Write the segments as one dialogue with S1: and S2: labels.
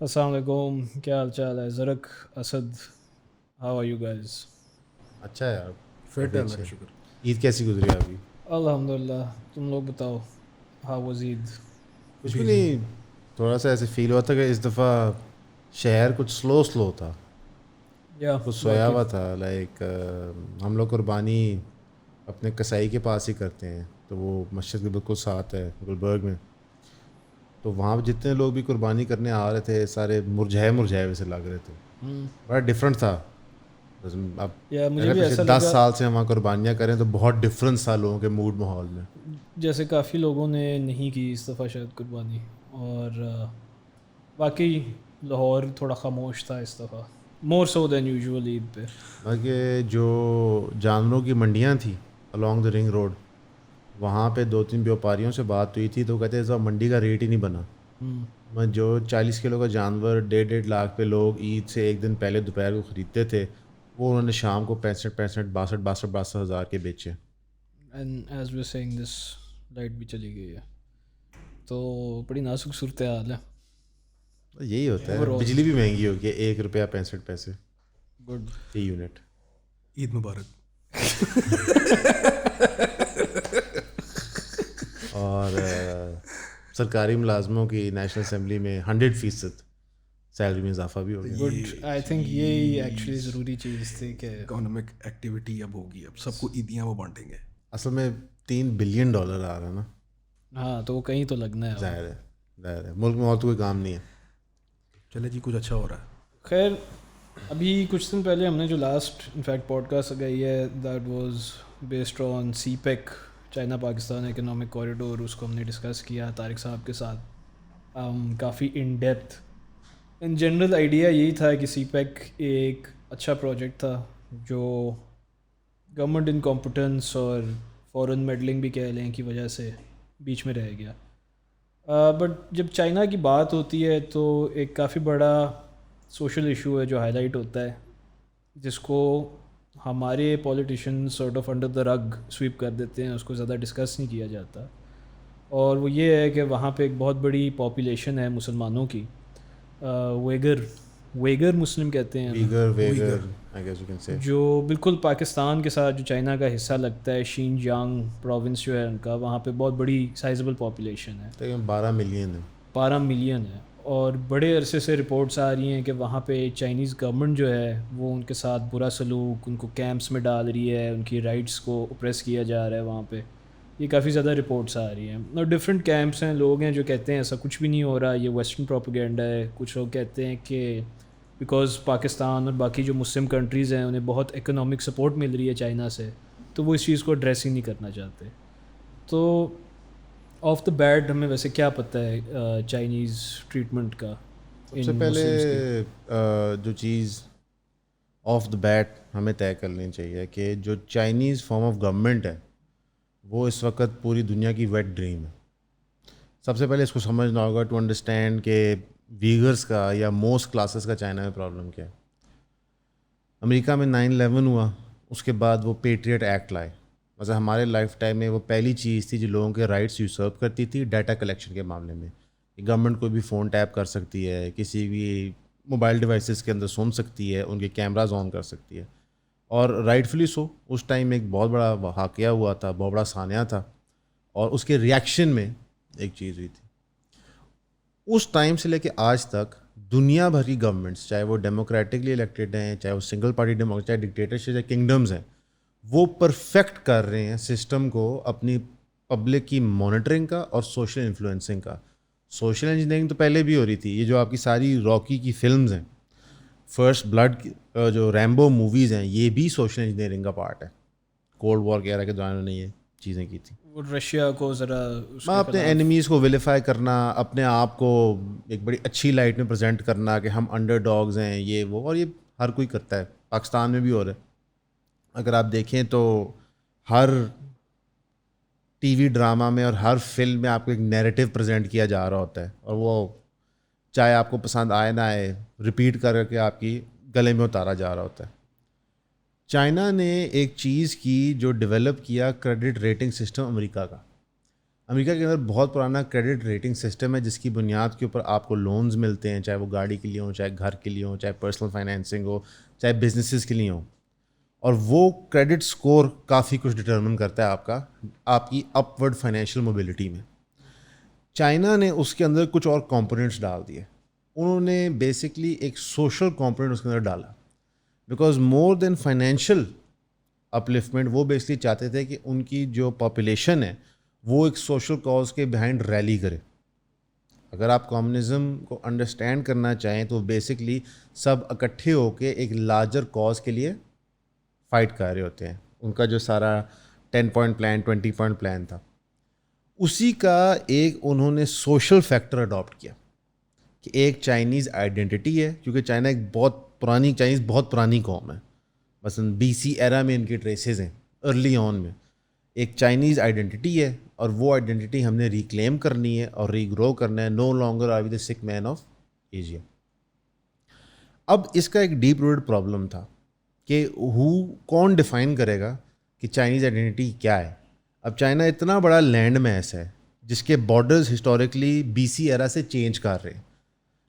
S1: السلام علیکم، کیا حال چال ہے؟ Zarak, Asad, how are you guys?
S2: اچھا یار،
S3: فٹ
S2: کافی
S3: ہے، اللہ
S2: اچھے.
S3: کا شکر.
S2: عید کیسی گزری آپ کی؟
S1: الحمد للہ. تم لوگ بتاؤ، ہاؤ واز عید؟
S2: کچھ بھی نہیں، تھوڑا سا ایسے فیل ہوا تھا کہ اس دفعہ شہر کچھ سلو تھا،
S1: یا
S2: کچھ سویا
S1: واقعی
S2: ہوا تھا. لائک ہم لوگ قربانی اپنے کسائی کے پاس ہی کرتے ہیں، تو وہ مسجد کے بالکل ساتھ ہے گلبرگ میں. تو وہاں پہ جتنے لوگ بھی قربانی کرنے آ رہے تھے سارے مرجھائے ویسے لگ رہے تھے. بڑا ڈفرینٹ تھا. اب
S1: یا مجھے
S2: اگر
S1: بھی
S2: پچھلے
S1: ایسا
S2: 10
S1: لگا
S2: سال سے ہم وہاں قربانیاں کریں تو بہت ڈفرینس تھا لوگوں کے موڈ ماحول میں.
S1: جیسے کافی لوگوں نے نہیں کی اس دفعہ شاید قربانی، اور واقعی لاہور تھوڑا خاموش تھا اس دفعہ، مور سو دین یوزول عید پہ.
S2: باقی جو جانوروں کی منڈیاں تھیں along the رنگ روڈ، وہاں پہ 2-3 بیوپاریوں سے بات ہوئی تھی تو کہتے ہیں منڈی کا ریٹ ہی نہیں بنا. میں جو 40 کلو کا جانور 1.5 لاکھ پہ لوگ عید سے ایک دن پہلے دوپہر کو خریدتے تھے، وہ انہوں نے شام کو 62 ہزار کے بیچے.
S1: And as we seeing this, light بھی چلی گئی ہے، تو بڑی نازک صورتحال ہے.
S2: یہی ہوتا ہے،
S1: اوور آل
S2: بجلی بھی مہنگی ہوگی، 1 روپیہ 65 پیسے
S1: گڈ.
S2: فی یونٹ.
S3: عید مبارک.
S2: اور سرکاری ملازموں کی نیشنل اسمبلی میں 100% سیلری میں اضافہ بھی ہو گیا.
S1: گڈ. آئی تھنک یہی ایکچولی ضروری چیز تھی کہ
S3: اکنامک ایکٹیویٹی اب ہوگی، اب سب کو عیدیاں وہ بانٹیں گے.
S2: اصل میں $3 بلین آ رہا ہے نا.
S1: ہاں، تو وہ کہیں تو لگنا ہے.
S2: ظاہر ہے ملک میں اور تو کوئی کام نہیں ہے.
S3: چلے جی، کچھ اچھا ہو رہا ہے.
S1: خیر، ابھی کچھ دن پہلے ہم نے جو لاسٹ انفیکٹ پوڈ کاسٹ لگائی ہے that was based on CPEC, China Pakistan economic corridor. اس کو ہم نے ڈسکس کیا طارق صاحب کے ساتھ کافی in depth. In general idea یہی تھا کہ سی پیک ایک اچھا پروجیکٹ تھا جو گورنمنٹ انکمپٹنس اور فورن میڈلنگ بھی کہہ لیں کی وجہ سے بیچ میں رہ گیا. بٹ جب چائنا کی بات ہوتی ہے تو ایک کافی بڑا سوشل ایشو ہے جو ہائی لائٹ ہوتا ہے، جس کو ہمارے politician sort of under the Rig sweep کر دیتے ہیں، اس کو زیادہ ڈسکس نہیں کیا جاتا. اور وہ یہ ہے کہ وہاں پہ ایک بہت بڑی پاپولیشن ہے مسلمانوں کی. ویگر مسلم کہتے ہیں نا،
S2: vigour I guess you can say.
S1: جو بالکل پاکستان کے ساتھ جو چائنا کا حصہ لگتا ہے، شین جانگ پروونس جو ہے ان کا، وہاں پہ بہت بڑی سائزبل پاپولیشن ہے،
S2: تقریباً 12 ملین ہے.
S1: 12 ملین ہے. اور بڑے عرصے سے رپورٹس آ رہی ہیں کہ وہاں پہ چائنیز گورنمنٹ جو ہے وہ ان کے ساتھ برا سلوک، ان کو کیمپس میں ڈال رہی ہے، ان کی رائٹس کو اوپریس کیا جا رہا ہے وہاں پہ. یہ کافی زیادہ رپورٹس آ رہی ہیں، اور ڈفرینٹ کیمپس ہیں. لوگ ہیں جو کہتے ہیں ایسا کچھ بھی نہیں ہو رہا، یہ ویسٹرن پروپیگنڈا ہے. کچھ لوگ کہتے ہیں کہ بیکاز پاکستان اور باقی جو مسلم کنٹریز ہیں انہیں بہت اکنامک سپورٹ مل رہی ہے چائنا سے، تو وہ اس چیز کو ایڈریس ہی نہیں کرنا چاہتے. تو آف دا بیٹ ہمیں ویسے کیا پتہ ہے چائنیز ٹریٹمنٹ کا
S2: سب سے
S1: ان
S2: پہلے
S1: مسلمس کی؟
S2: جو چیز آف دا بیٹ ہمیں طے کر لینی چاہیے کہ جو چائنیز فارم آف گورنمنٹ ہے وہ اس وقت پوری دنیا کی ویٹ ڈریم ہے. سب سے پہلے اس کو سمجھنا ہوگا ٹو انڈرسٹینڈ کہ ویگرس کا یا موسٹ کلاسز کا چائنا میں پرابلم کیا ہے. امریکہ میں 9/11 ہوا، اس کے بعد وہ پیٹریٹ ایکٹ لائے. مثلا ہمارے لائف ٹائم میں وہ پہلی چیز تھی جو لوگوں کے رائٹس یوزرو کرتی تھی ڈیٹا کلیکشن کے معاملے میں. گورنمنٹ کوئی بھی فون ٹیپ کر سکتی ہے، کسی بھی موبائل ڈیوائسز کے اندر سن سکتی ہے، ان کے کیمراز آن کر سکتی ہے. اور رائٹفلی سو اس ٹائم ایک بہت بڑا واقعہ ہوا تھا، بہت بڑا سانحہ تھا، اور اس کے ریئیکشن میں ایک چیز ہوئی تھی. اس ٹائم سے لے کے آج تک دنیا بھر کی گورنمنٹس، چاہے وہ ڈیموکریٹکلی الیکٹڈ ہیں، چاہے وہ سنگل پارٹی ڈیموکریٹ، چاہے ڈکٹیٹرشپ یا کنگڈمز ہیں، وہ پرفیکٹ کر رہے ہیں سسٹم کو اپنی پبلک کی مانیٹرنگ کا اور سوشل انفلوئنسنگ کا. سوشل انجینئرنگ تو پہلے بھی ہو رہی تھی. یہ جو آپ کی ساری راکی کی فلمز ہیں، فرسٹ بلڈ جو ریمبو موویز ہیں، یہ بھی سوشل انجینئرنگ کا پارٹ ہے. کولڈ وار ایرا کے دوران انہوں نے یہ چیزیں کی تھیں.
S1: وہ رشیا کو ذرا اس کے
S2: اپنے
S1: خلاف
S2: اینیمیز کو ویلیفائی کرنا، اپنے آپ کو ایک بڑی اچھی لائٹ میں پریزنٹ کرنا کہ ہم انڈر ڈاگز ہیں، یہ وہ، اور یہ ہر کوئی کرتا ہے. پاکستان میں بھی ہو رہا ہے. اگر آپ دیکھیں تو ہر ٹی وی ڈرامہ میں اور ہر فلم میں آپ کو ایک نیریٹو پریزنٹ کیا جا رہا ہوتا ہے، اور وہ چاہے آپ کو پسند آئے نہ آئے ریپیٹ کر کے آپ کی گلے میں اتارا جا رہا ہوتا ہے. چائنا نے ایک چیز کی جو ڈیولپ کیا کریڈٹ ریٹنگ سسٹم امریکہ کا. امریکہ کے اندر بہت پرانا کریڈٹ ریٹنگ سسٹم ہے جس کی بنیاد کے اوپر آپ کو لونز ملتے ہیں, چاہے وہ گاڑی کے لیے ہوں, چاہے گھر کے لیے ہوں, چاہے پرسنل فائنینسنگ ہو, چاہے بزنسز کے لیے ہوں. اور وہ کریڈٹ سکور کافی کچھ ڈٹرمن کرتا ہے آپ کی اپ ورڈ فائنینشیل موبلٹی میں. چائنا نے اس کے اندر کچھ اور کمپوننٹس ڈال دیے. انہوں نے بیسکلی ایک سوشل کمپوننٹ اس کے اندر ڈالا, بیکاز مور دین فائنینشیل اپلفٹمنٹ وہ بیسکلی چاہتے تھے کہ ان کی جو پاپولیشن ہے وہ ایک سوشل کاز کے بہائنڈ ریلی کرے. اگر آپ کمیونزم کو انڈرسٹینڈ کرنا چاہیں تو بیسکلی سب اکٹھے ہو کے ایک لارجر کاز کے لیے فائٹ کر رہے ہوتے ہیں. ان کا جو سارا 10 پوائنٹ پلان 20 پوائنٹ پلان تھا, اسی کا ایک انہوں نے سوشل فیکٹر اڈاپٹ کیا کہ ایک چائنیز آئیڈینٹی ہے, کیونکہ چائنا ایک بہت پرانی قوم ہے. مثلاً BC ایرا میں ان کی ٹریسز ہیں, ارلی آن میں ایک چائنیز آئیڈینٹی ہے, اور وہ آئیڈینٹی ہم نے ریکلیم کرنی ہے اور ریگرو کرنا ہے. نو لانگر آر وی دا سک مین آف ایشیا. اب اس کا ایک ڈیپ روٹڈ پرابلم تھا کہ کون ڈیفائن کرے گا کہ چائنیز آئیڈینٹی کیا ہے. اب چائنا اتنا بڑا لینڈ میس ہے جس کے بارڈرز ہسٹوریکلی BC ایرا سے چینج کر رہے ہیں.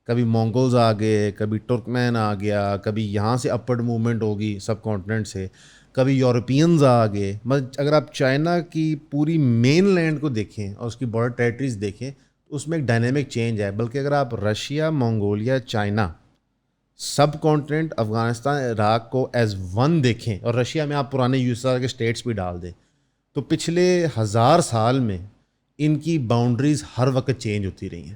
S2: کبھی مونگولز آ گئے, کبھی ترکمین آ گیا, کبھی یہاں سے اپورڈ موومنٹ ہوگی سب کانٹیننٹ سے, کبھی یورپینز آ گئے. اگر آپ چائنا کی پوری مین لینڈ کو دیکھیں اور اس کی بارڈر ٹیریٹریز دیکھیں تو اس میں ایک ڈائنامک چینج ہے. بلکہ اگر آپ رشیا, منگولیا, چائنا, سب کانٹیننٹ, افغانستان, عراق کو ایز ون دیکھیں, اور رشیا میں آپ پرانے USSR کے اسٹیٹس بھی ڈال دیں, تو پچھلے 1000 سال میں ان کی باؤنڈریز ہر وقت چینج ہوتی رہی ہیں.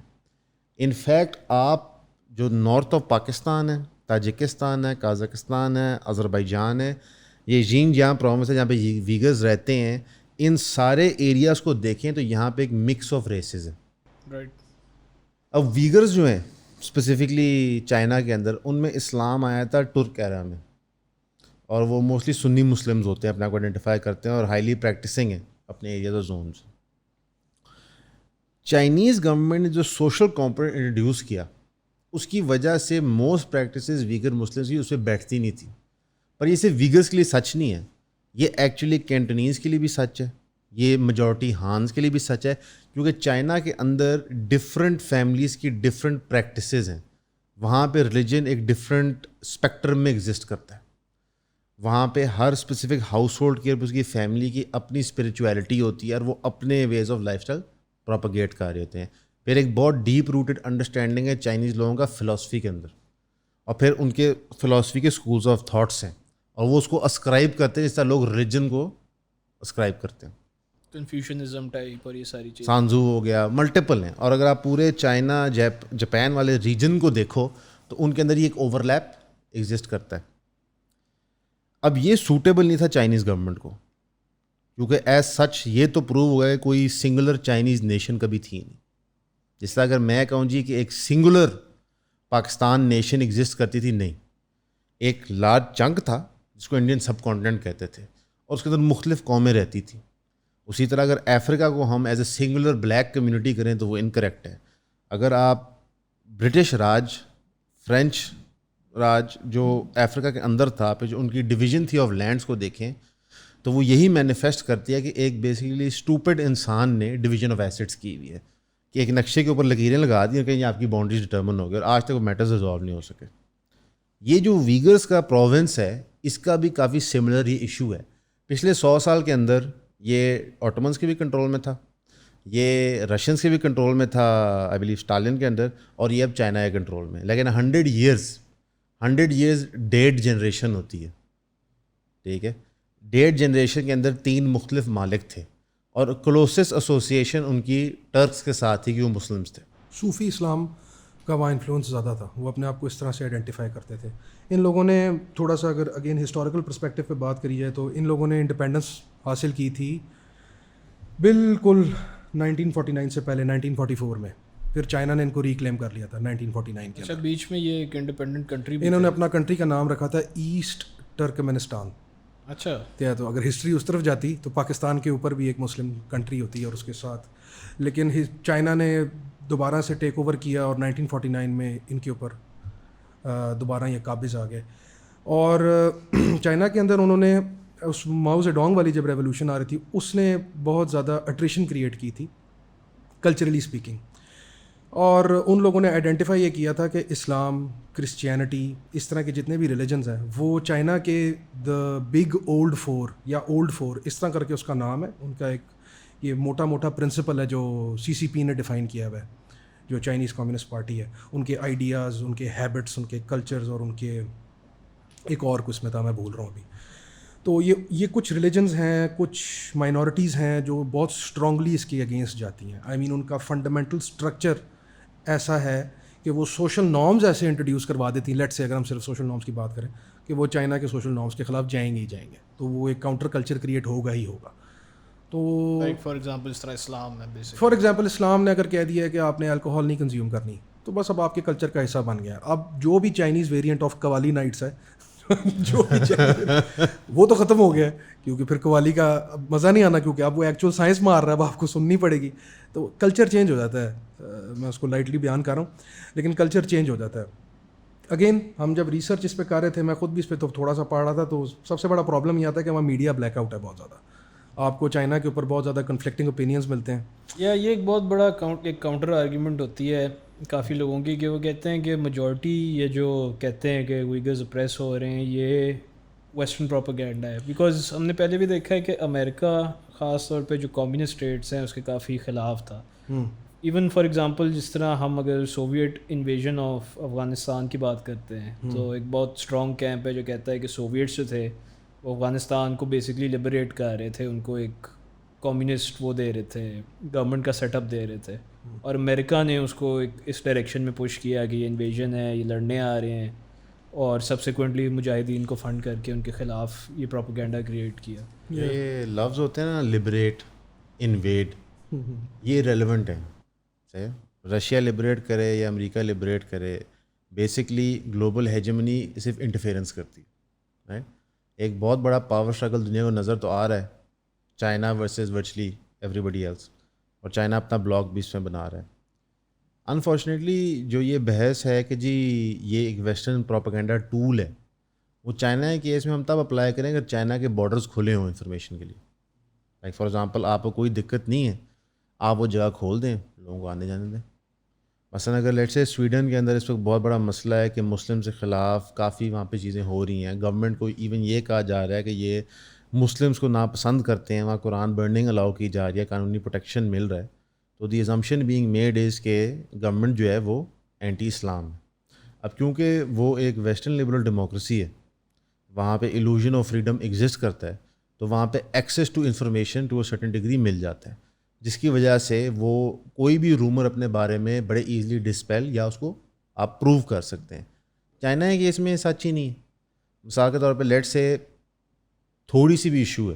S2: انفیکٹ آپ جو نارتھ آف پاکستان ہے, تاجکستان ہے, قازقستان ہے, آذربائیجان ہے, یہ ژینجیانگ پروونس ہے جہاں پہ ویگرز رہتے ہیں, ان سارے ایریاز کو دیکھیں تو یہاں پہ ایک مکس آف ریسز ہیں.
S1: رائٹ.
S2: اب ویگرز جو ہیں اسپیسیفکلی چائنا کے اندر, ان میں اسلام آیا تھا ترک ایرا میں, اور وہ موسٹلی سنی مسلمز ہوتے ہیں, اپنے آپ کو آئیڈینٹیفائی کرتے ہیں اور ہائیلی پریکٹسنگ ہیں اپنے ایریاز اور زونس. چائنیز گورنمنٹ نے جو سوشل کمپوننٹ انٹروڈیوس کیا اس کی وجہ سے موسٹ پریکٹسز ویگر مسلمس کی اس پہ بیٹھتی نہیں تھی. پر یہ صرف ویگرس کے لیے سچ نہیں ہے, یہ ایکچولی کینٹونیز کے لیے بھی سچ ہے, یہ میجورٹی ہانز کے لیے بھی سچ ہے, کیونکہ چائنا کے اندر ڈفرینٹ فیملیز کی ڈفرینٹ پریکٹسز ہیں. وہاں پہ ریلیجن ایک ڈفرینٹ اسپیکٹرم میں ایگزسٹ کرتا ہے. وہاں پہ ہر اسپیسیفک ہاؤس ہولڈ کی اور اس کی فیملی کی اپنی اسپریچویلٹی ہوتی ہے, اور وہ اپنے ways of life style propagate کر رہے ہوتے ہیں. پھر ایک بہت ڈیپ روٹڈ انڈرسٹینڈنگ ہے چائنیز لوگوں کا فلاسفی کے اندر, اور پھر ان کے فلاسفی کے اسکولز آف تھاٹس ہیں, اور وہ اس کو اسکرائب کرتے ہیں جس طرح لوگ ریلیجن کو اسکرائب کرتے ہیں.
S1: کنفیوشنزم ٹائپ اور یہ ساری چیزیں,
S2: سانزو ہو گیا, ملٹیپل ہیں. اور اگر آپ پورے چائنا جاپان والے ریجن کو دیکھو تو ان کے اندر یہ ایک اوور لیپ ایگزسٹ کرتا ہے. اب یہ سوٹیبل نہیں تھا چائنیز گورنمنٹ کو, کیونکہ ایز سچ یہ تو پروو ہوا ہے کوئی سنگولر چائنیز نیشن کبھی تھی نہیں. جس طرح اگر میں کہوں جی کہ ایک سنگولر پاکستان نیشن ایگزسٹ کرتی تھی, نہیں, ایک لارج چنک تھا جس کو انڈین سب کانٹیننٹ کہتے تھے, اور اس کے اندر مختلف قومیں رہتی تھیں. اسی طرح اگر افریقہ کو ہم as a singular black community کریں تو وہ انکریکٹ ہے. اگر آپ برٹش راج, فرینچ راج جو افریقہ کے اندر تھا, پھر جو ان کی ڈویژن تھی آف لینڈس کو دیکھیں تو وہ یہی مینیفیسٹ کرتی ہے کہ ایک بیسیکلی اسٹوپڈ انسان نے ڈویژن آف ایسٹس کی ہوئی ہے, کہ ایک نقشے کے اوپر لکیریں لگا دی اور کہیں آپ کی باؤنڈریز ڈٹرمن ہو گئی, اور آج تک وہ میٹرز ریزالو نہیں ہو سکے. یہ جو ویگرس کا پروونس ہے اس کا بھی کافی سملر یہ ایشو ہے. پچھلے 100 سال کے اندر یہ آٹومنس کے بھی کنٹرول میں تھا, یہ رشینس کے بھی کنٹرول میں تھا آئی بلیو اسٹالن کے اندر, اور یہ اب چائنا کے کنٹرول میں. لیکن 100 ایئرز ڈیڈ جنریشن ہوتی ہے, ٹھیک ہے. ڈیڈ جنریشن کے اندر 3 مختلف مالک تھے, اور کلوسسٹ ایسوسیشن ان کی ٹرکس کے ساتھ تھی کہ وہ مسلمس تھے.
S3: صوفی اسلام کا وہاں انفلوئنس زیادہ تھا, وہ اپنے آپ کو اس طرح سے آئیڈینٹیفائی کرتے تھے. ان لوگوں نے تھوڑا سا اگر اگین ہسٹوریکل پرسپیکٹیو پہ بات کری جائے تو ان لوگوں نے انڈیپینڈنس حاصل کی تھی بالکل 1949 سے پہلے 1944 میں. پھر چائنا نے ان کو ریکلیم کر لیا تھا 1949 کے.
S1: اچھا, بیچ میں یہ ایک انڈیپینڈنٹ کنٹری بھی,
S3: انہوں نے اپنا کنٹری کا نام رکھا تھا ایسٹ ٹرکمنستان.
S1: اچھا,
S3: تو اگر ہسٹری اس طرف جاتی تو پاکستان کے اوپر بھی ایک مسلم کنٹری ہوتی ہے اور اس کے ساتھ, لیکن چائنا نے دوبارہ سے ٹیک اوور کیا اور 1949 میں ان کے اوپر دوبارہ یہ قابض آ گئے. اور چائنا کے اندر انہوں نے اس ماؤ زیڈونگ والی جب ریولوشن آ رہی تھی اس نے بہت زیادہ اٹریشن کریٹ کی تھی کلچرلی اسپیکنگ. اور ان لوگوں نے آئیڈینٹیفائی یہ کیا تھا کہ اسلام, کرسچینٹی, اس طرح کے جتنے بھی ریلیجنز ہیں وہ چائنا کے دا بگ اولڈ فور یا اولڈ فور اس طرح کر کے اس کا نام ہے. ان کا ایک یہ موٹا موٹا پرنسپل ہے جو CCP نے ڈیفائن کیا ہوا ہے, جو چائنیز کمیونسٹ پارٹی ہے. ان کے آئیڈیاز, ان کے ہیبٹس, ان کے کلچرز اور ان کے ایک اور کچھ میں تھا, میں بھول رہا ہوں ابھی. تو یہ کچھ ریلیجنز ہیں, کچھ مائنورٹیز ہیں جو بہت اسٹرانگلی اس کے اگینسٹ جاتی ہیں. آئی مین ان کا فنڈامنٹل اسٹرکچر ایسا ہے کہ وہ سوشل نارمز ایسے انٹروڈیوس کروا دیتی ہیں. لیٹ سے اگر ہم صرف سوشل نارمز کی بات کریں کہ وہ چائنا کے سوشل نارمز کے خلاف جائیں گے ہی جائیں گے, تو وہ ایک کاؤنٹر کلچر کریٹ ہوگا ہی ہوگا. تو
S1: فار ایگزامپل اس طرح اسلام ہے بیسکلی.
S3: فار ایگزامپل اسلام نے اگر کہہ دیا ہے کہ آپ نے الکوہول نہیں کنزیوم کرنی, تو بس اب آپ کے کلچر کا حصہ بن گیا. اب جو بھی Chinese variant of qawwali nights ہے جو بھی وہ تو ختم ہو گیا ہے, کیونکہ پھر قوالی کا مزہ نہیں آنا, کیونکہ اب وہ ایکچوئل سائنس مار رہا ہے, اب آپ کو سننی پڑے گی. تو کلچر چینج ہو جاتا ہے. میں اس کو لائٹلی بیان کر رہا ہوں, لیکن کلچر چینج ہو جاتا ہے. اگین ہم جب ریسرچ اس پہ کر رہے تھے, میں خود بھی اس پہ تو تھوڑا سا پڑھ رہا تھا, تو سب سے بڑا پرابلم یہ آتا ہے کہ وہاں میڈیا بلیک آؤٹ ہے بہت زیادہ. آپ کو چائنا کے اوپر بہت زیادہ کنفلکٹنگ اوپینینز ملتے ہیں.
S1: یا یہ ایک بہت بڑا ایک کاؤنٹر آرگیومنٹ ہوتی ہے کافی لوگوں کی, کہ وہ کہتے ہیں کہ میجورٹی یہ جو کہتے ہیں کہ ویگرز اپریس ہو رہے ہیں یہ ویسٹرن پروپیگینڈا ہے. بیکاز ہم نے پہلے بھی دیکھا ہے کہ امریکہ خاص طور پہ جو کمیونسٹ اسٹیٹس ہیں اس کے کافی خلاف تھا. ایون فار ایگزامپل جس طرح ہم اگر سوویٹ انویژن آف افغانستان کی بات کرتے ہیں, تو ایک بہت اسٹرانگ کیمپ ہے جو کہتا ہے کہ سوویٹس جو تھے وہ افغانستان کو بیسکلی لبریٹ کر رہے تھے, ان کو ایک کمیونسٹ وہ دے رہے تھے, گورنمنٹ کا سیٹ اپ دے رہے تھے. اور امریکہ نے اس کو ایک اس ڈائریکشن میں پش کیا کہ یہ انویژن ہے, یہ لڑنے آ رہے ہیں, اور سبسیکوینٹلی مجاہدین کو فنڈ کر کے ان کے خلاف یہ پروپیگینڈا کریٹ کیا.
S2: یہ لفظ ہوتے ہیں نا, لبریٹ, انویڈ, یہ ریلیونٹ ہیں. رشیا لبریٹ کرے یا امریکہ لبریٹ کرے, بیسکلی گلوبل ہیجمنی صرف انٹرفیئرنس کرتی ہے, رائٹ. ایک بہت بڑا پاور اسٹرگل دنیا کو نظر تو آ رہا ہے, چائنا ورسز ورچولی ایوری بڈی ایلس, اور چائنا اپنا بلاک بھی اس میں بنا رہا ہے. انفارچونیٹلی جو یہ بحث ہے کہ جی یہ ایک ویسٹرن پروپیگنڈا ٹول ہے, وہ چائنا کے کیس میں ہم تب اپلائی کریں اگر چائنا کے بارڈرز کھلے ہوں انفارمیشن کے لیے. لائک فار ایگزامپل آپ کو کوئی دقت نہیں ہے, آپ وہ جگہ کھول دیں, لوگوں کو آنے جانے دیں. مثلاً اگر لیٹ سے سویڈن کے اندر اس وقت بہت بڑا مسئلہ ہے کہ مسلم کے خلاف کافی وہاں پہ چیزیں ہو رہی ہیں, گورنمنٹ کو ایون یہ کہا جا رہا ہے کہ یہ مسلمس کو ناپسند کرتے ہیں, وہاں قرآن برننگ الاؤ کی جا رہی ہے, قانونی پروٹیکشن مل رہا ہے. تو دی ازمپشن بینگ میڈ از کہ گورنمنٹ جو ہے وہ اینٹی اسلام ہے. اب کیونکہ وہ ایک ویسٹرن لبرل ڈیموکریسی ہے, وہاں پہ ایلوژن آف فریڈم ایگزسٹ کرتا ہے, تو وہاں پہ access to information to a certain degree مل جاتا ہے, جس کی وجہ سے وہ کوئی بھی رومر اپنے بارے میں بڑے ایزلی ڈسپیل یا اس کو آپ پروو کر سکتے ہیں. چائنا کے کیس میں سچ ہی نہیں ہے. مثال کے طور پہ لیٹ سے تھوڑی سی بھی ایشو ہے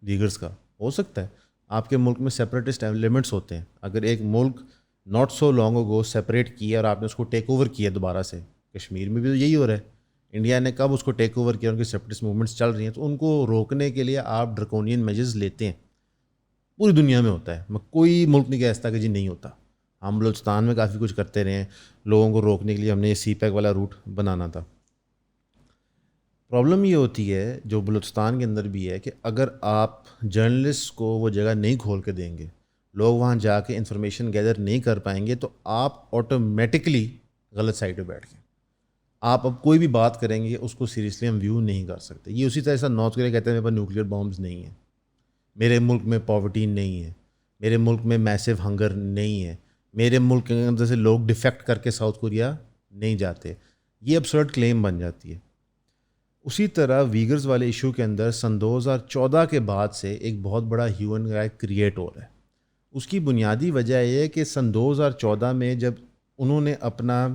S2: دیگرز کا, ہو سکتا ہے آپ کے ملک میں سیپریٹسٹ ایلیمنٹس ہوتے ہیں. اگر ایک ملک ناٹ سو لانگ اگو سیپریٹ کیا اور آپ نے اس کو ٹیک اوور کیا دوبارہ سے, کشمیر میں بھی تو یہی ہو رہا ہے, انڈیا نے کب اس کو ٹیک اوور کیا, ان کی سیپریٹسٹ موومنٹس چل رہی ہیں, تو ان کو روکنے کے لیے آپ ڈرکونین میجرز لیتے ہیں. پوری دنیا میں ہوتا ہے, میں کوئی ملک نہیں کہتا کہ جی نہیں ہوتا. ہم بلوچستان میں کافی کچھ کرتے رہے ہیں لوگوں کو روکنے کے لیے, ہم نے یہ سی پیک والا روٹ بنانا تھا. پرابلم یہ ہوتی ہے جو بلوچستان کے اندر بھی ہے کہ اگر آپ جرنلسٹ کو وہ جگہ نہیں کھول کے دیں گے, لوگ وہاں جا کے انفارمیشن گیدر نہیں کر پائیں گے, تو آپ آٹومیٹکلی غلط سائڈ پہ بیٹھ گئے. آپ اب کوئی بھی بات کریں گے اس کو سیریسلی ہم ویو نہیں کر سکتے. یہ اسی طرح سے نارتھ کوریا کہتے ہیں میرے پاس نیوکلیئر بامز نہیں ہیں, میرے ملک میں پاورٹی نہیں ہے, میرے ملک میں میسو ہنگر نہیں ہے, میرے ملک کے اندر سے لوگ ڈیفیکٹ کر کے ساؤتھ کوریا نہیں جاتے. یہ ابسرڈ کلیم بن جاتی ہے. اسی طرح ویگرز والے ایشو کے اندر سن 2014 کے بعد سے ایک بہت بڑا ہیومن رائٹ کریٹ ہو رہا ہے. اس کی بنیادی وجہ یہ ہے کہ سن 2014 میں جب انہوں نے اپنا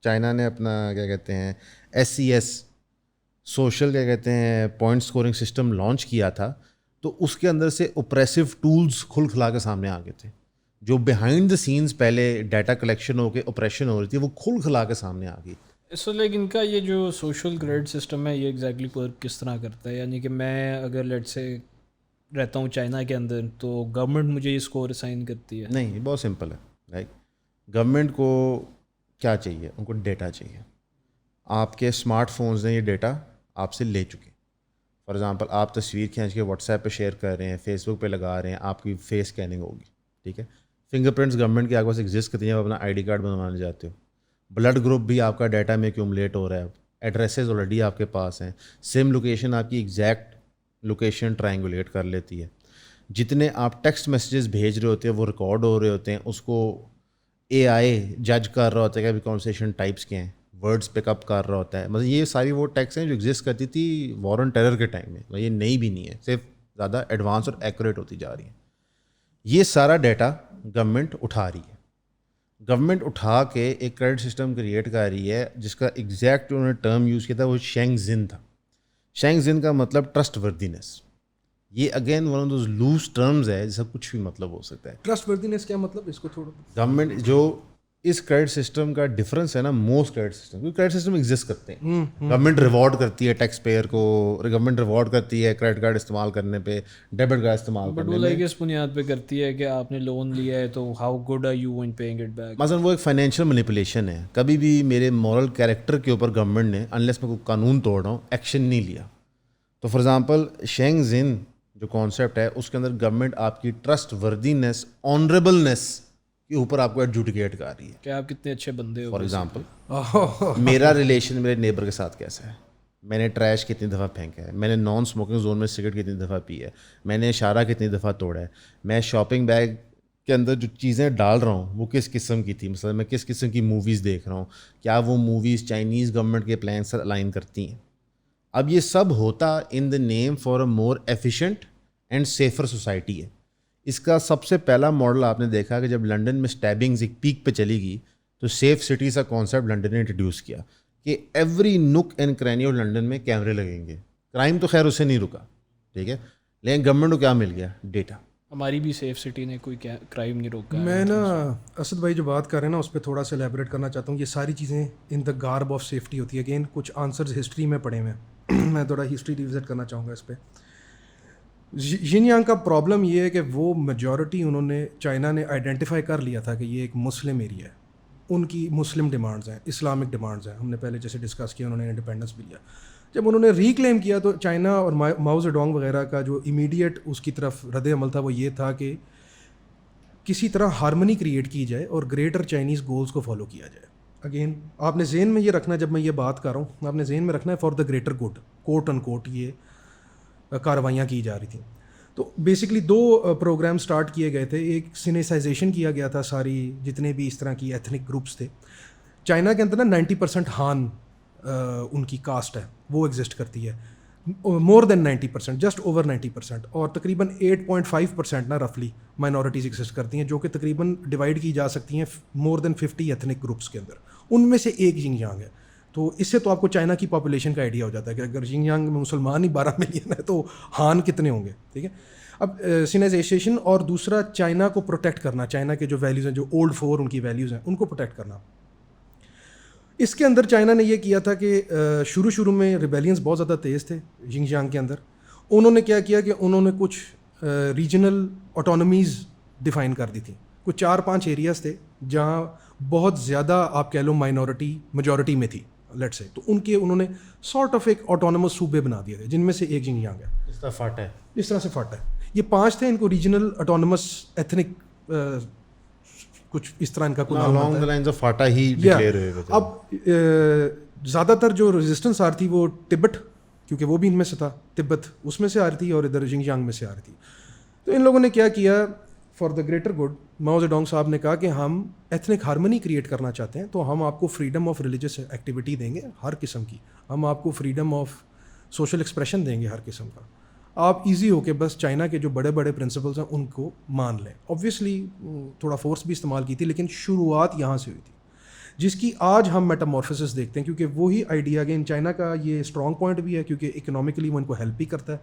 S2: چائنا نے اپنا کیا کہتے ہیں SCS سوشل کیا کہتے ہیں پوائنٹ اسکورنگ سسٹم لانچ کیا تھا, تو اس کے اندر سے اوپریسو ٹولز کھل کھلا کے سامنے آ گئے تھے. جو بیہائنڈ دا سینز پہلے ڈیٹا کلیکشن ہو کے آپریشن ہو رہی تھی وہ کھل کھلا کے سامنے آ گئی.
S1: سو لائک ان کا یہ جو سوشل گریڈ سسٹم ہے یہ ایگزیکٹلی ورک کس طرح کرتا ہے؟ یعنی کہ میں اگر لیٹ سے رہتا ہوں چائنا کے اندر تو گورنمنٹ مجھے یہ اسکور اسائن کرتی ہے؟
S2: نہیں, یہ بہت سمپل ہے. لائک گورنمنٹ کو کیا چاہیے, ان کو ڈیٹا چاہیے. آپ کے اسمارٹ فونز نے یہ ڈیٹا آپ سے لے چکے. فار ایگزامپل آپ تصویر کھینچ کے واٹس ایپ پہ شیئر کر رہے ہیں, فیس بک پہ لگا رہے ہیں, آپ کی فیس اسکیننگ ہوگی, ٹھیک ہے. فنگر پرنٹس گورنمنٹ کے آپ پاس ایگزسٹ کرتی ہیں, آپ اپنا آئی ڈی کارڈ بنوانے جاتے ہو. بلڈ گروپ بھی آپ کا ڈیٹا میں ایکیومولیٹ ہو رہا ہے, ایڈریسز آلریڈی آپ کے پاس ہیں, سم لوکیشن آپ کی ایگزیکٹ لوکیشن ٹرائنگولیٹ کر لیتی ہے. جتنے آپ ٹیکسٹ میسیجز بھیج رہے ہوتے ہیں وہ ریکارڈ ہو رہے ہوتے ہیں, اس کو اے آئی جج کر رہا ہوتا ہے کہ ابھی کانورسیشن ٹائپس کیا ہیں, ورڈز پک اپ کر رہا ہوتا ہے. مطلب یہ ساری وہ ٹیکس ہیں جو ایگزسٹ کرتی تھی وار آن ٹیرر کے ٹائم میں, یہ نئی بھی نہیں ہے, صرف زیادہ ایڈوانس اور ایکوریٹ ہوتی جا رہی ہیں. یہ سارا ڈیٹا گورنمنٹ اٹھا رہی ہے. گورنمنٹ اٹھا کے ایک کریڈٹ سسٹم کریٹ کر رہی ہے جس کا ایگزیکٹ انہوں نے ٹرم یوز کیا تھا وہ شینگ زن تھا. شینگ زن کا مطلب ٹرسٹ وردینس. یہ again one of those loose terms ہے جس کا کچھ بھی مطلب ہو سکتا ہے.
S3: ٹرسٹ وردینس کیا مطلب, اس کو تھوڑا
S2: گورنمنٹ جو اس کریڈٹ سسٹم کا ڈفرینس ہے نا موسٹ کریڈٹ سسٹم, کیونکہ کریڈٹ سسٹم ایگزسٹ کرتے ہیں, گورنمنٹ ریوارڈ کرتی ہے ٹیکس پیئر کو, گورنمنٹ ریوارڈ کرتی ہے کریڈٹ کارڈ استعمال کرنے پہ, ڈیبٹ کارڈ استعمال کرنے
S1: بٹ وہ اس بنیاد پہ کرتی ہے کہ آپ نے لون لیا ہے تو how good are you in paying it back.
S2: مثلاً وہ ایک فائنینشیل مینیپولیشن ہے. کبھی بھی میرے مورل کیریکٹر کے اوپر گورنمنٹ نے انلیس میں کوئی قانون توڑ رہا ہوں ایکشن نہیں لیا. تو فار ایگزامپل شینگ زن جو کانسیپٹ ہے اس کے اندر گورنمنٹ آپ کی ٹرسٹ وردینس, آنریبلنس کے اوپر آپ کو ایڈجوڈیکیٹ کر رہی ہے
S1: کہ آپ کتنے اچھے بندے ہو.
S2: فار ایگزامپل میرا ریلیشن میرے نیبر کے ساتھ کیسا ہے, میں نے ٹریش کتنی دفعہ پھینکا ہے, میں نے نان اسموکنگ زون میں سگریٹ کتنی دفعہ پی ہے, میں نے اشارہ کتنی دفعہ توڑا ہے, میں شاپنگ بیگ کے اندر جو چیزیں ڈال رہا ہوں وہ کس قسم کی تھی, مثلا میں کس قسم کی موویز دیکھ رہا ہوں, کیا وہ موویز چائنیز گورنمنٹ کے پلان سے الائن کرتی ہیں. اب یہ سب ہوتا in the name for a more efficient and safer society ہے. اس کا سب سے پہلا ماڈل آپ نے دیکھا کہ جب لنڈن میں اسٹیبنگز ایک پیک پہ چلی گئی تو سیف سٹیز کا کانسیپٹ لنڈن نے انٹروڈیوس کیا کہ ایوری نک اینڈ کرینی آف لنڈن میں کیمرے لگیں گے. کرائم تو خیر اسے نہیں رکا, ٹھیک ہے, لیکن گورنمنٹ کو کیا مل گیا, ڈیٹا.
S1: ہماری بھی سیف سٹی نے کوئی کرائم نہیں روکا.
S3: میں نا اسد بھائی جو بات کر رہے ہیں نا اس پہ تھوڑا سا الیبوریٹ کرنا چاہتا ہوں. یہ ساری چیزیں ان دا گارب آف سیفٹی ہوتی ہے. اگین کچھ آنسرز ہسٹری میں پڑھے ہوئے ہیں, میں تھوڑا ہسٹری ریوزٹ کرنا چاہوں گا اس پہ. ژینجیانگ کا پرابلم یہ ہے کہ وہ میجورٹی انہوں نے چائنا نے آئیڈینٹیفائی کر لیا تھا کہ یہ ایک مسلم ایریا ہے. ان کی مسلم ڈیمانڈز ہیں, اسلامک ڈیمانڈز ہیں. ہم نے پہلے جیسے ڈسکس کیا, انہوں نے انڈیپینڈنس بھی لیا. جب انہوں نے ریکلیم کیا تو چائنا اور ماؤ زیڈونگ وغیرہ کا جو امیڈیٹ اس کی طرف رد عمل تھا وہ یہ تھا کہ کسی طرح ہارمنی کریٹ کی جائے اور گریٹر چائنیز گولز کو فالو کیا جائے. اگین آپ نے ذہن میں یہ رکھنا, جب میں یہ بات کر رہا ہوں آپ نے ذہن میں رکھنا ہے فار دا گریٹر گڈ, کوٹ ان کوٹ یہ کارروائیاں کی جا رہی تھیں. تو بیسکلی دو پروگرام سٹارٹ کیے گئے تھے. ایک سینیسائزیشن کیا گیا تھا ساری جتنے بھی اس طرح کی ایتھنک گروپس تھے. چائنا کے اندر نا 90% ہان ان کی کاسٹ ہے وہ ایگزسٹ کرتی ہے, مور دین 90%, جسٹ اوور 90%, اور تقریباً 8.5% نا رفلی مائنورٹیز ایگزسٹ کرتی ہیں جو کہ تقریباً ڈیوائڈ کی جا سکتی ہیں مور دین 50 ایتھنک گروپس کے اندر. ان میں سے ایک ژینجیانگ ہے. تو اس سے تو آپ کو چائنا کی پاپولیشن کا آئیڈیا ہو جاتا ہے کہ اگر ژینجیانگ میں مسلمان ہی 12 ملین ہے تو ہان کتنے ہوں گے, ٹھیک ہے. اب سینائزیشن اور دوسرا چائنا کو پروٹیکٹ کرنا, چائنا کے جو ویلیوز ہیں, جو اولڈ 4 ان کی ویلیوز ہیں, ان کو پروٹیکٹ کرنا. اس کے اندر چائنا نے یہ کیا تھا کہ شروع میں ریبیلینس بہت زیادہ تیز تھے ژینجیانگ کے اندر. انہوں نے کیا کیا کہ انہوں نے کچھ ریجنل آٹونمیز ڈیفائن کر دی تھیں. کچھ 4-5 ایریاز تھے جہاں بہت زیادہ آپ کہہ لو مائنورٹی میجورٹی میں تھی لیٹ سے, تو ان کے انہوں نے سارٹ آف ایک آٹونومس صوبے بنا دیے تھے جن میں سے ایک ژینجیانگ ہے.
S2: اس طرح فاٹا ہے,
S3: اس طرح سے فاٹا ہے. یہ 5 تھے, ان کو ریجنل آٹونومس ایتھنک کچھ اس طرح ان کا کوئی
S2: along the lines of FATA he declare ہوئے تھے.
S3: اب زیادہ تر جو ریزسٹنس آ رہی تھی وہ تبت, کیونکہ وہ بھی ان میں سے تھا, تبت اس میں سے آ رہی تھی اور ادھر ژینجیانگ میں سے آ رہی تھی. تو ان لوگوں نے کیا کیا for the greater good, Mao Zedong صاحب نے کہا کہ ہم ایتھنک ہارمنی کریٹ کرنا چاہتے ہیں تو ہم آپ کو فریڈم آف ریلیجس ایکٹیویٹی دیں گے ہر قسم کی, ہم آپ کو فریڈم آف سوشل ایکسپریشن دیں گے ہر قسم کا, آپ ایزی ہو کے بس چائنا کے جو بڑے بڑے پرنسپلس ہیں ان کو مان لیں. آبویسلی تھوڑا فورس بھی استعمال کی تھی لیکن شروعات یہاں سے ہوئی تھی جس کی آج ہم میٹامورفسس دیکھتے ہیں, کیونکہ وہی آئیڈیا اگین چائنا کا یہ اسٹرانگ پوائنٹ بھی ہے کیونکہ اکنامکلی وہ ان کو ہیلپ بھی کرتا ہے.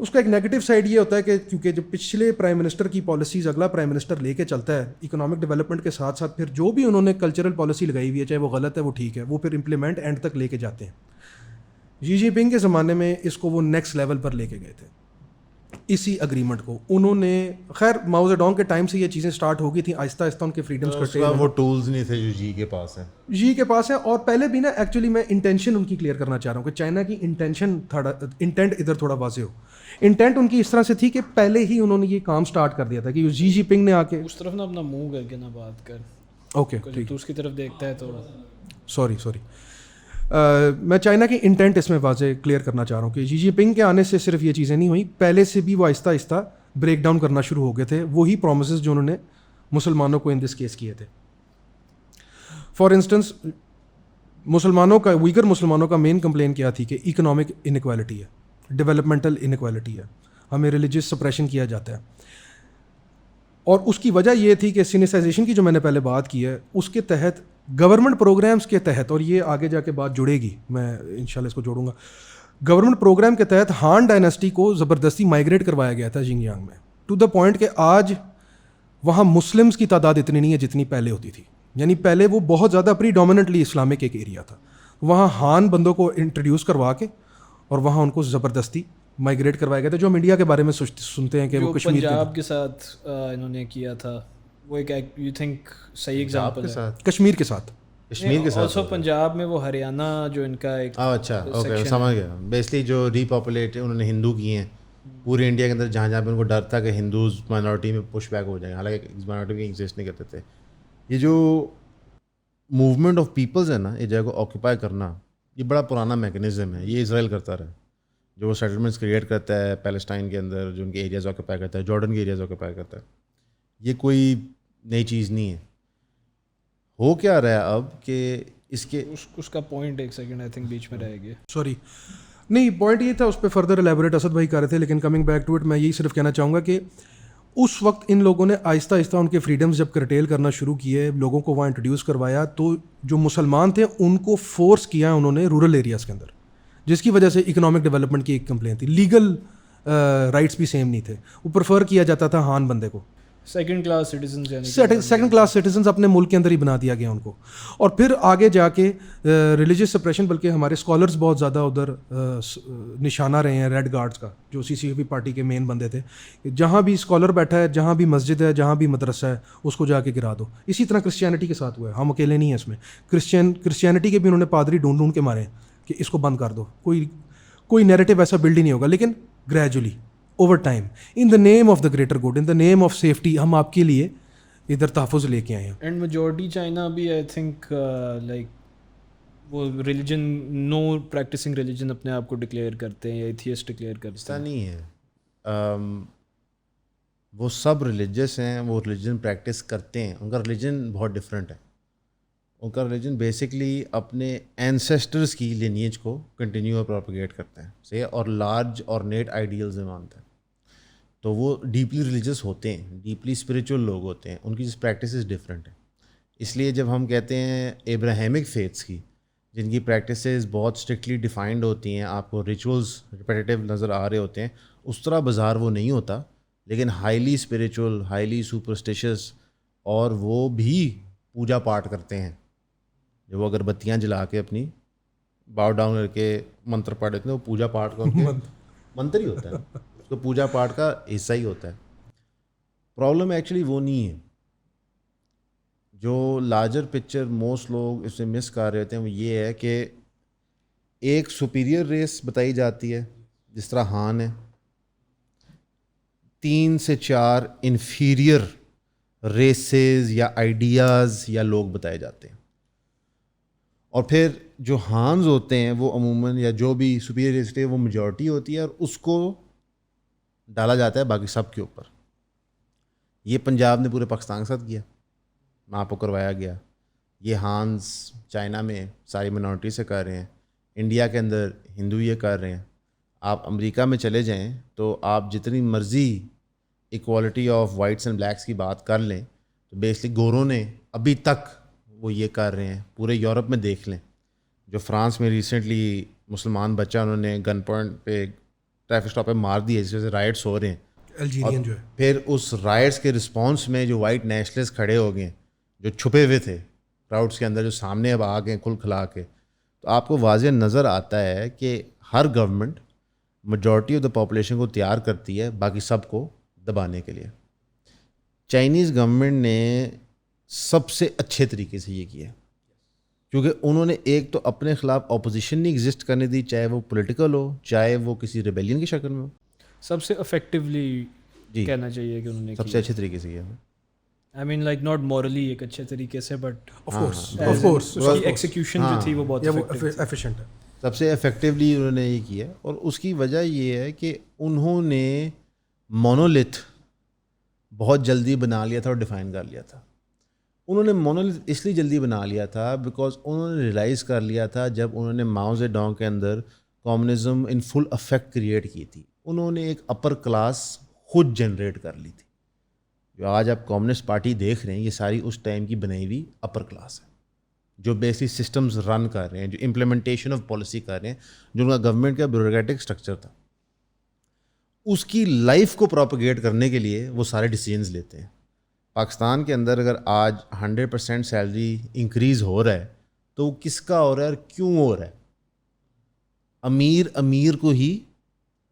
S3: اس کا ایک نیگیٹو سائڈ یہ ہوتا ہے کہ کیونکہ جو پچھلے پرائم منسٹر کی پالیسیز اگلا پرائم منسٹر لے کے چلتا ہے اکنامک ڈیولپمنٹ کے ساتھ ساتھ, پھر جو بھی انہوں نے کلچرل پالیسی لگائی ہوئی ہے چاہے وہ غلط ہے وہ ٹھیک ہے, وہ پھر امپلیمنٹ اینڈ تک لے کے جاتے ہیں. جی پنگ کے زمانے میں اس کو وہ نیکسٹ لیول پر لے کے گئے تھے. اسی اگریمنٹ کو. انہوں نے خیر ماؤ زیڈونگ کے ٹائم سے یہ چیزیں سٹارٹ ہو گئی تھیں, آہستہ آہستہ ان کے فریڈمس کٹے.
S2: وہ ٹولز نہیں تھے جو جی کے پاس ہیں.
S3: جی کے پاس ہے. اور پہلے بھی نا ایکچولی میں انٹینشن ان کی کلیئر کرنا چاہ رہا ہوں کہ چائنا کی انٹینٹ ادھر تھوڑا واضح ہو. انٹینٹ ان کی اس طرح سے تھی کہ پہلے ہی انہوں نے یہ کام سٹارٹ کر دیا تھا کہ جی جی پنگ نے آ کے
S1: اس طرف نا اپنا منہ کر کے نہ بات کر.
S3: اوکے
S1: تو اس کی طرف دیکھتا ہے تو
S3: سوری میں چائنا کی انٹینٹ اس میں واضح کلیئر کرنا چاہ رہا ہوں کہ جی جی پنگ کے آنے سے صرف یہ چیزیں نہیں ہوئیں, پہلے سے بھی وہ آہستہ آہستہ بریک ڈاؤن کرنا شروع ہو گئے تھے وہی پرومسز جو انہوں نے مسلمانوں کو ان دس کیس کیے تھے. فار انسٹنس مسلمانوں کا ویگر مسلمانوں کا مین کمپلین کیا تھی کہ اکنامک انیکوالٹی ہے, ڈیولپمنٹل انیکوالٹی ہے, ہمیں ریلیجیس سپریشن کیا جاتا ہے. اور اس کی وجہ یہ تھی کہ سینیسائزیشن کی جو میں نے پہلے بات کی ہے اس کے تحت گورنمنٹ پروگرامز کے تحت, اور یہ آگے جا کے بات جڑے گی, میں انشاءاللہ اس کو جوڑوں گا, گورنمنٹ پروگرام کے تحت ہان ڈائناسٹی کو زبردستی مائیگریٹ کروایا گیا تھا ژینجیانگ میں, ٹو دا پوائنٹ کہ آج وہاں مسلمس کی تعداد اتنی نہیں ہے جتنی پہلے ہوتی تھی. یعنی پہلے وہ بہت زیادہ پری ڈومیننٹلی اسلامک ایک ایریا تھا, وہاں ہان بندوں کو انٹروڈیوس کروا کے اور وہاں ان کو زبردستی مائیگریٹ کروایا گیا تھا. جو ہم انڈیا کے بارے میں سنتے ہیں کہ وہ کشمیر
S1: پنجاب کے ساتھ انہوں نے کیا تھا, وہ ایک یو تھنک صحیح ایگزامپل ہے.
S3: کشمیر کے ساتھ
S1: آلسو پنجاب میں وہ ہریانہ جو ان کا ایک
S2: اچھا اوکے سمجھ گیا. بیسکلی جو ری پاپولیٹ انہوں نے ہندو کیے ہیں پورے انڈیا کے اندر, جہاں جہاں پہ ان کو ڈر تھا کہ ہندوز مائنورٹی میں پش بیک ہو جائیں, حالانکہ مائنورٹی میں ایگزسٹ نہیں کرتے تھے. یہ جو موومنٹ آف پیپلز ہے نا, یہ جگہ کو آکوپائی کرنا, یہ بڑا پرانا میکنزم ہے. یہ اسرائیل کرتا رہا, جو وہ سیٹلمنٹس کریٹ کرتا ہے پیلسٹائن کے اندر, جو ان کے ایریاز آکوپائی کرتا ہے, جارڈن کے ایریاز آکوپائی کرتا ہے. یہ کوئی نئی چیز نہیں ہے. ہو کیا رہا ہے اب کہ اس کے
S1: اس کا پوائنٹ ایک سیکنڈ آئی تھنک بیچ میں رہ گیا.
S3: سوری نہیں, پوائنٹ یہ تھا, اس پہ فردر الیبوریٹ اسد بھائی کر رہے تھے, لیکن کمنگ بیک ٹو اٹ میں یہی صرف کہنا چاہوں گا کہ اس وقت ان لوگوں نے آہستہ آہستہ ان کے فریڈمز جب کرٹیل کرنا شروع کیے, لوگوں کو وہاں انٹروڈیوس کروایا, تو جو مسلمان تھے ان کو فورس کیا انہوں نے رورل ایریاز کے اندر, جس کی وجہ سے اکنامک ڈیولپمنٹ کی ایک کمپلین تھی. لیگل رائٹس بھی سیم نہیں تھے, وہ پریفر کیا جاتا تھا ہان بندے کو.
S1: سیکنڈ کلاس
S3: سٹیزنز اپنے ملک کے اندر ہی بنا دیا گیا ان کو. اور پھر آگے جا کے ریلیجیس سپریشن, بلکہ ہمارے اسکالرز بہت زیادہ ادھر نشانہ رہے ہیں ریڈ گارڈز کا, جو سی سی پی پارٹی کے مین بندے تھے. جہاں بھی اسکالر بیٹھا ہے, جہاں بھی مسجد ہے, جہاں بھی مدرسہ ہے, اس کو جا کے گرا دو. اسی طرح کرسچینٹی کے ساتھ ہوا ہے, ہم اکیلے نہیں ہیں اس میں. کرسچینٹی کے بھی انہوں نے پادری ڈھونڈ ڈھونڈ کے مارے کہ اس کو بند کر دو. کوئی نیریٹو ایسا بلڈ ہی نہیں ہوگا, لیکن gradually over time in the name of the greater good, in the name of safety, ہم آپ کے لیے ادھر تحفظ لے کے آئے ہیں.
S1: اینڈ میجورٹی چائنا بھی آئی تھنک لائک وہ ریلیجن نو پریکٹسنگ ریلیجن اپنے آپ کو ڈکلیئر کرتے ہیں یا ایتھیسٹ ڈکلیئر کرتے ہیں.
S2: ایسا نہیں ہے, وہ سب ریلیجس ہیں, وہ ریلیجن پریکٹس کرتے ہیں. ان کا ریلیجن بہت ڈفرینٹ ہے. ان کا ریلیجن بیسکلی اپنے اینسیسٹرز کی لینیج کو کنٹینیو اور پروپیگیٹ کرتے ہیں صحیح, اور لارج اور نیٹ آئیڈیلز میں مانتے ہیں. تو وہ ڈیپلی ریلیجس ہوتے ہیں, ڈیپلی اسپریچول لوگ ہوتے ہیں, ان کی پریکٹسز ڈفرینٹ ہیں. اس لیے جب ہم کہتے ہیں ابراہیمک فیتھس کی, جن کی پریکٹسز بہت اسٹرکٹلی ڈیفائنڈ ہوتی ہیں, آپ کو ریچولز ریپیٹیو نظر آ رہے ہوتے ہیں, اس طرح بازار وہ نہیں ہوتا, لیکن ہائیلی اسپریچول, ہائیلی سپرسٹیشس, اور وہ بھی پوجا پاٹ کرتے ہیں. جو وہ اگربتیاں جلا کے اپنی باؤ ڈاؤن کر کے منتر پڑھ دیتے ہیں, وہ پوجا پاٹ کا منتر ہی ہوتا ہے, اس کو پوجا پاٹ کا حصہ ہی ہوتا ہے. پرابلم ایکچولی وہ نہیں ہے. جو لارجر پکچر موسٹ لوگ اس میں مس کر رہے ہوتے ہیں وہ یہ ہے کہ ایک سپیریئر ریس بتائی جاتی ہے جس طرح ہان ہے, 3 سے 4 انفیریئر ریسز یا آئیڈیاز یا لوگ بتائے جاتے ہیں, اور پھر جو ہانز ہوتے ہیں وہ عموماً, یا جو بھی سپیریئر ریس ہے وہ میجورٹی ہوتی ہے, اور اس کو ڈالا جاتا ہے باقی سب کے اوپر. یہ پنجاب نے پورے پاکستان کے ساتھ کیا, وہاں پہ کروایا گیا. یہ ہانز چائنا میں ساری منورٹی سے کر رہے ہیں, انڈیا کے اندر ہندو یہ کر رہے ہیں. آپ امریکہ میں چلے جائیں تو آپ جتنی مرضی equality of whites and blacks کی بات کر لیں, تو بیسکلی گوروں نے ابھی تک وہ یہ کر رہے ہیں. پورے یورپ میں دیکھ لیں, جو فرانس میں ریسنٹلی مسلمان بچہ انہوں نے گن پوائنٹ پہ ٹریفک اسٹاپ پہ مار دیا, جس وجہ سے رائٹس ہو رہے ہیں.
S3: الجیرین جو ہے,
S2: پھر اس رائٹس کے رسپانس میں جو وائٹ نیشنلسٹ کھڑے ہو گئے, جو چھپے ہوئے تھے کراؤڈس کے اندر, جو سامنے اب آ گئے کھل کھلا کے, تو آپ کو واضح نظر آتا ہے کہ ہر government majority of the population کو تیار کرتی ہے باقی سب کو دبانے کے لیے. چائنیز گورنمنٹ نے سب سے اچھے طریقے سے یہ کیا کیونکہ انہوں نے ایک تو اپنے خلاف اپوزیشن نہیں ایگزسٹ کرنے دی, چاہے وہ پولیٹیکل ہو چاہے وہ کسی ریبیلین کی شکل میں ہو.
S1: سب سے افیکٹولی کہنا چاہیے کہ انہوں نے
S2: سب سے اچھے طریقے سے کیا.
S1: آئی مین لائک ناٹ مورلی ایک اچھے طریقے سے بٹ
S3: آف کورس
S1: اس کی ایکسیکیوشن جو تھی وہ بہت
S3: ایفیشینٹ ہے.
S2: سب سے افیکٹولی انہوں نے یہ کیا, اور اس کی وجہ یہ ہے کہ انہوں نے مونولیتھ بہت جلدی بنا لیا تھا اور ڈیفائن کر لیا تھا. انہوں نے مونولیتھ اس لیے جلدی بنا لیا تھا بیکاز انہوں نے ریئلائز کر لیا تھا جب انہوں نے ماؤ زے ڈونگ کے اندر communism in full effect create کی تھی, انہوں نے ایک اپر کلاس خود جنریٹ کر لی تھی. جو آج آپ کمیونسٹ پارٹی دیکھ رہے ہیں یہ ساری اس ٹائم کی بنائی ہوئی اپر کلاس ہے جو بیسک سسٹمز رن کر رہے ہیں, جو امپلیمنٹیشن آف پالیسی کر رہے ہیں, جو ان کا گورنمنٹ کا بیوروکریٹک اسٹرکچر تھا اس کی لائف کو پروپیگیٹ کرنے کے لیے وہ سارے ڈیسیجنز لیتے ہیں. پاکستان کے اندر اگر آج 100% سیلری انکریز ہو رہا ہے تو وہ کس کا ہو رہا ہے اور کیوں ہو رہا ہے؟ امیر کو ہی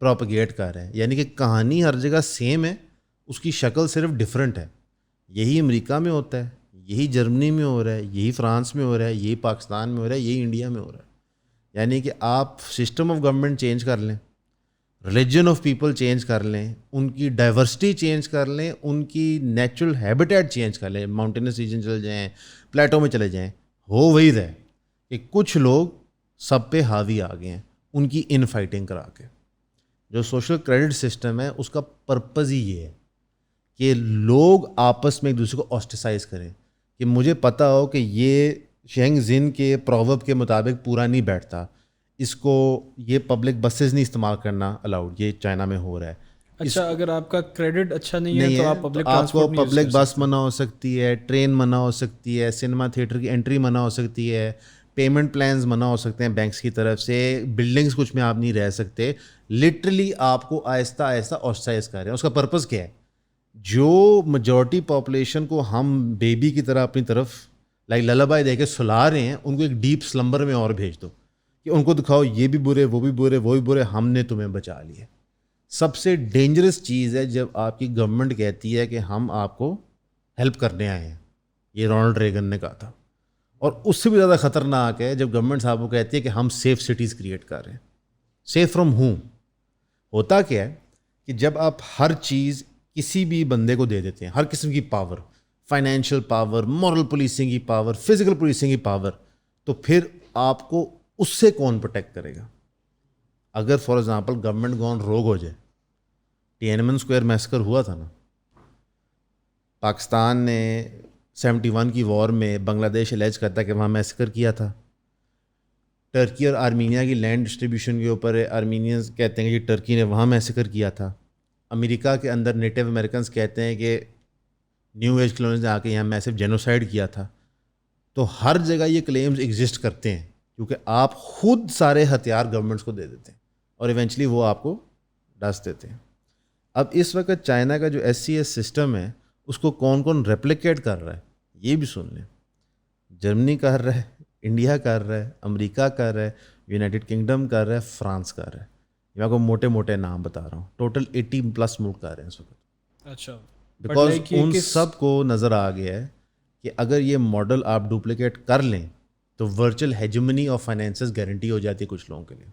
S2: پروپیگیٹ کر رہے ہیں. یعنی کہ کہانی ہر جگہ سیم ہے, اس کی شکل صرف ڈفرینٹ ہے. یہی امریکہ میں ہوتا ہے, یہی جرمنی میں ہو رہا ہے, یہی فرانس میں ہو رہا ہے, یہی پاکستان میں ہو رہا ہے, یہی انڈیا میں ہو رہا ہے. یعنی کہ آپ سسٹم آف گورنمنٹ چینج کر لیں, ریلیجن آف پیپل چینج کر لیں, ان کی ڈائیورسٹی چینج کر لیں, ان کی نیچرل ہیبیٹیٹ چینج کر لیں, ماؤنٹینس ریجن چلے جائیں, پلیٹو میں چلے جائیں, ہو وہی رہے کہ کچھ لوگ سب پہ حاوی آ گئے ہیں ان کی ان فائٹنگ کرا کے. جو سوشل کریڈٹ سسٹم ہے اس کا پرپز ہی یہ ہے کہ لوگ آپس میں ایک دوسرے کو آسٹیسائز کریں, کہ مجھے پتہ ہو کہ یہ شینگ زن کے پروورب کے مطابق پورا نہیں بیٹھتا, اس کو یہ پبلک بسز نہیں استعمال کرنا الاؤڈ, یہ چائنا میں ہو رہا ہے.
S1: اچھا اگر آپ کا کریڈٹ اچھا نہیں ہے تو آپ پبلک
S2: آپ کو پبلک بس منع ہو سکتی ہے, ٹرین منع ہو سکتی ہے, سنیما تھیٹر کی انٹری منع ہو سکتی ہے, پیمنٹ پلانز منع ہو سکتے ہیں بینکس کی طرف سے, بلڈنگس کچھ میں آپ نہیں رہ سکتے. لٹرلی آپ کو آہستہ آہستہ آسٹرائز کر رہے ہیں. اس کا پرپز کیا ہے؟ جو میجورٹی پاپولیشن کو ہم بیبی کی طرح اپنی طرف للابائی دے کے سلا رہے ہیں, ان کو ایک ڈیپ سلمبر میں اور بھیج دو کہ ان کو دکھاؤ یہ بھی برے, وہ بھی برے, وہ بھی برے, ہم نے تمہیں بچا لیا. سب سے ڈینجرس چیز ہے جب آپ کی گورنمنٹ کہتی ہے کہ ہم آپ کو ہیلپ کرنے آئے ہیں. یہ رونلڈ ریگن نے کہا تھا. اور اس سے بھی زیادہ خطرناک ہے جب گورنمنٹ صاحب کو کہتی ہے کہ ہم سیف سٹیز کریٹ کر رہے ہیں. سیف فرام ہوں. ہوتا کیا ہے کہ جب آپ ہر چیز کسی بھی بندے کو دے دیتے ہیں, ہر قسم کی power, financial power, moral policing کی پاور, فزیکل پولیسنگ کی پاور, تو پھر آپ کو اس سے کون پروٹیکٹ کرے گا؟ اگر فار ایگزامپل گورنمنٹ گون روگ ہو جائے, ٹینمن اسکوائر میسکر ہوا تھا نا, پاکستان نے 71 کی وار میں بنگلہ دیش الیج کرتا کہ وہاں میسکر کیا تھا. ٹرکی اور آرمینیا کی لینڈ ڈسٹریبیوشن کے اوپر آرمینینز کہتے ہیں کہ ٹرکی نے وہاں میسکر کیا تھا. امریکہ کے اندر نیٹو امریکنز کہتے ہیں کہ نیو ایج کلونیز نے آ کے یہاں میسو جینوسائڈ کیا تھا. تو ہر جگہ یہ کلیمز ایگزسٹ کرتے ہیں کیونکہ آپ خود سارے ہتھیار گورنمنٹس کو دے دیتے ہیں اور ایونچولی وہ آپ کو ڈس دیتے ہیں. اب اس وقت چائنا کا جو SCS سسٹم ہے اس کو کون کون ریپلیکیٹ کر رہا ہے یہ بھی سن لیں. جرمنی کر رہا ہے, انڈیا کر رہا ہے, امریکہ کر رہا ہے, یونائٹڈ کنگڈم کر رہا ہے, فرانس کر رہا ہے. میں آپ کو موٹے موٹے نام بتا رہا ہوں. ٹوٹل 80+ ملک کر رہے ہیں اس وقت.
S1: اچھا,
S2: بیکاز ان سب کو نظر آ گیا ہے کہ اگر یہ ماڈل آپ ڈپلیکیٹ کر لیں تو virtual hegemony of finances guarantee ہو جاتی ہے کچھ لوگوں کے لیے.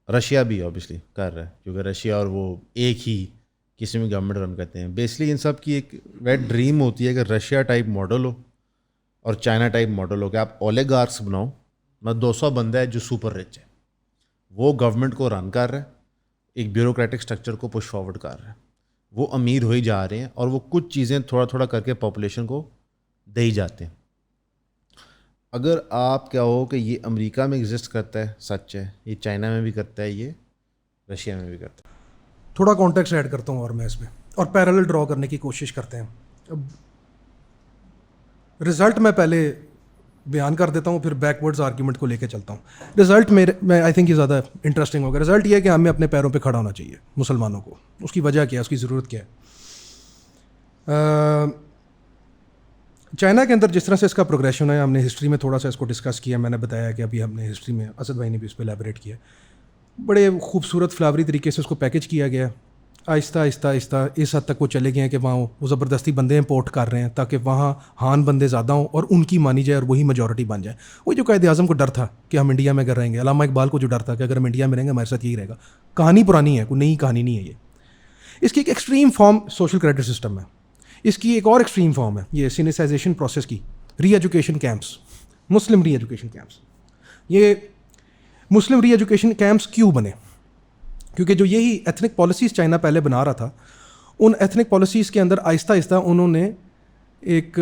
S2: رشیا بھی اوبیسلی کر رہا ہے کیونکہ رشیا اور وہ ایک ہی کسی میں گورنمنٹ رن کرتے ہیں. بیسکلی ان سب کی ایک ویٹ ڈریم ہوتی ہے کہ رشیا ٹائپ ماڈل ہو اور چائنا ٹائپ ماڈل ہو کہ آپ اولیگارکس بناؤ. میں 200 بندہ ہے جو سپر رچ ہے, وہ گورنمنٹ کو رن کر رہا ہے, ایک بیوروکریٹک اسٹرکچر کو پش فارورڈ کر رہا ہے. وہ امیر ہوئی جا رہے ہیں اور وہ کچھ چیزیں تھوڑا تھوڑا کر کے پاپولیشن کو دے ہی جاتے ہیں. اگر آپ کیا ہو کہ یہ امریکہ میں ایگزسٹ کرتا ہے, سچ ہے, یہ چائنا میں بھی کرتا ہے, یہ رشیا میں بھی کرتا ہے.
S3: تھوڑا کانٹیکسٹ ایڈ کرتا ہوں اور میں اس میں اور پیرالل ڈرا کرنے کی کوشش کرتے ہیں. اب رزلٹ میں پہلے بیان کر دیتا ہوں, پھر بیک ورڈز آرگیومنٹ کو لے کے چلتا ہوں. رزلٹ میں آئی تھنک یہ زیادہ انٹرسٹنگ ہوگا. رزلٹ یہ ہے کہ ہمیں اپنے پیروں پہ کھڑا ہونا چاہیے مسلمانوں کو. اس کی وجہ کیا ہے, اس کی ضرورت کیا ہے؟ چائنا کے اندر جس طرح سے اس کا پروگریشن ہے, ہم نے ہسٹری میں تھوڑا سا اس کو ڈسکس کیا. میں نے بتایا کہ ابھی ہم نے ہسٹری میں اسد بھائی نے بھی اس پہ ایلیبریٹ کیا. بڑے خوبصورت فلاوری طریقے سے اس کو پیکج کیا گیا. آہستہ آہستہ آہستہ اس حد تک وہ چلے گئے ہیں کہ وہاں وہ زبردستی بندے امپورٹ کر رہے ہیں تاکہ وہاں ہان بندے زیادہ ہوں اور ان کی مانی جائے اور وہی میجورٹی بن جائے. وہ جو قائد اعظم کو ڈر تھا کہ ہم انڈیا میں اگر رہیں گے, علامہ اقبال کو جو ڈر تھا کہ اگر ہم انڈیا میں رہیں گے ہمارے ساتھ یہی رہے گا. کہانی پرانی ہے, کوئی نئی کہانی نہیں ہے یہ. اس کی ایک extreme form social credit system ہے. اس کی ایک اور ایکسٹریم فارم ہے یہ سینیسائزیشن پروسیس کی, ری ایجوکیشن کیمپس, مسلم ری ایجوکیشن کیمپس. یہ مسلم ری ایجوکیشن کیمپس کیوں بنے؟ کیونکہ جو یہی ایتھنک پالیسیز چائنا پہلے بنا رہا تھا, ان ایتھنک پالیسیز کے اندر آہستہ آہستہ انہوں نے ایک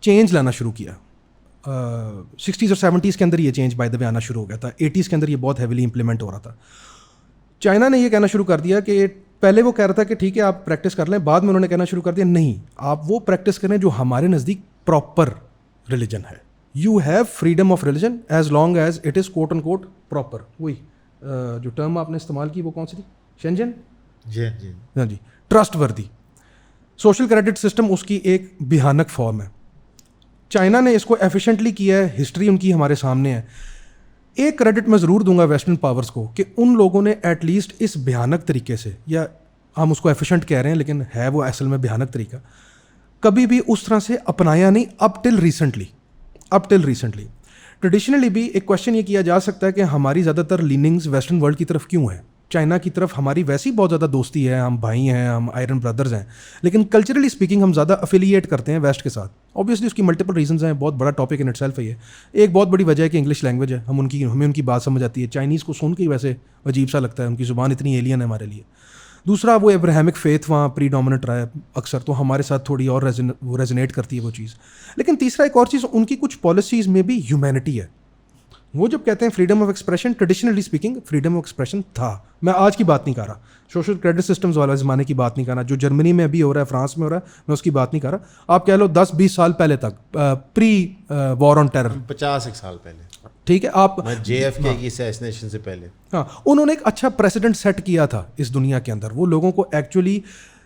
S3: چینج لانا شروع کیا. 60s اور 70s کے اندر یہ چینج بائی دا وے آنا شروع ہو گیا تھا. 80s کے اندر یہ بہت ہیویلی امپلیمنٹ ہو رہا تھا. چائنا نے یہ کہنا شروع کر دیا کہ پہلے وہ کہہ رہا تھا کہ ٹھیک ہے آپ پریکٹس کر لیں, بعد میں انہوں نے کہنا شروع کر دیا نہیں, آپ وہ پریکٹس کریں جو ہمارے نزدیک پراپر ریلیجن ہے. You have freedom of religion as long as it is quote and quote proper. وہی جو ٹرم آپ نے استعمال کی وہ کون سی تھی؟ شینجن.
S2: جی
S3: ہاں جی, ٹرسٹ وردی. سوشل کریڈٹ سسٹم اس کی ایک بھیانک فارم ہے. چائنا نے اس کو ایفیشینٹلی کیا ہے, ہسٹری ان کی ہمارے سامنے ہے. ایک کریڈٹ میں ضرور دوں گا ویسٹرن پاورز کو کہ ان لوگوں نے ایٹ لیسٹ اس بھیانک طریقے سے, یا ہم اس کو ایفیشینٹ کہہ رہے ہیں لیکن ہے وہ اصل میں بھیانک طریقہ, کبھی بھی اس طرح سے اپنایا نہیں اپ ٹل ریسنٹلی. ٹریڈیشنلی بھی ایک کوشچن یہ کیا جا سکتا ہے کہ ہماری زیادہ تر لیننگز ویسٹرن ورلڈ کی طرف کیوں ہیں؟ چائنا کی طرف ہماری ویسی بہت زیادہ دوستی ہے, ہم بھائی ہیں, ہم آئرن بردرز ہیں, لیکن کلچرلی اسپیکنگ ہم زیادہ افیلیٹ کرتے ہیں ویسٹ کے ساتھ. اوبیسلی اس کی ملٹیپل ریزنز ہیں, بہت بڑا ٹاپک ان اٹ سیلف ہے یہ. ایک بہت بڑی وجہ ہے کہ انگلش لینگویج ہے, ہمیں ان کی بات سمجھ آتی ہے. چائنیز کو سن کے ویسے عجیب سا لگتا ہے, ان کی زبان اتنی ایلین ہے ہمارے لیے. دوسرا وہ ابراہیمک فیتھ وہاں پری ڈومیننٹ رہا ہے اکثر, تو ہمارے ساتھ تھوڑی اور ریزونیٹ کرتی ہے وہ چیز. لیکن تیسرا ایک اور چیز, ان کی کچھ پالیسیز میں بھی ہیومینٹی ہے. وہ جب کہتے ہیں freedom of expression, traditionally speaking freedom of expression تھا. میں آج کی بات نہیں کر رہا, سوشل کریڈٹ سسٹمز والا زمانے کی بات نہیں کر رہا, جو جرمنی میں ابھی ہو رہا ہے, فرانس میں ہو رہا ہے, میں اس کی بات نہیں کر رہا. آپ کہہ لو 10-20 سال پہلے تک, پری وار آن ٹیرر,
S2: 50 سال پہلے,
S3: ٹھیک ہے, آپ
S2: JFK کی اسیسنیشن سے پہلے,
S3: ہاں, انہوں نے ایک اچھا پریسیڈنٹ سیٹ کیا تھا اس دنیا کے اندر. وہ لوگوں کو ایکچولی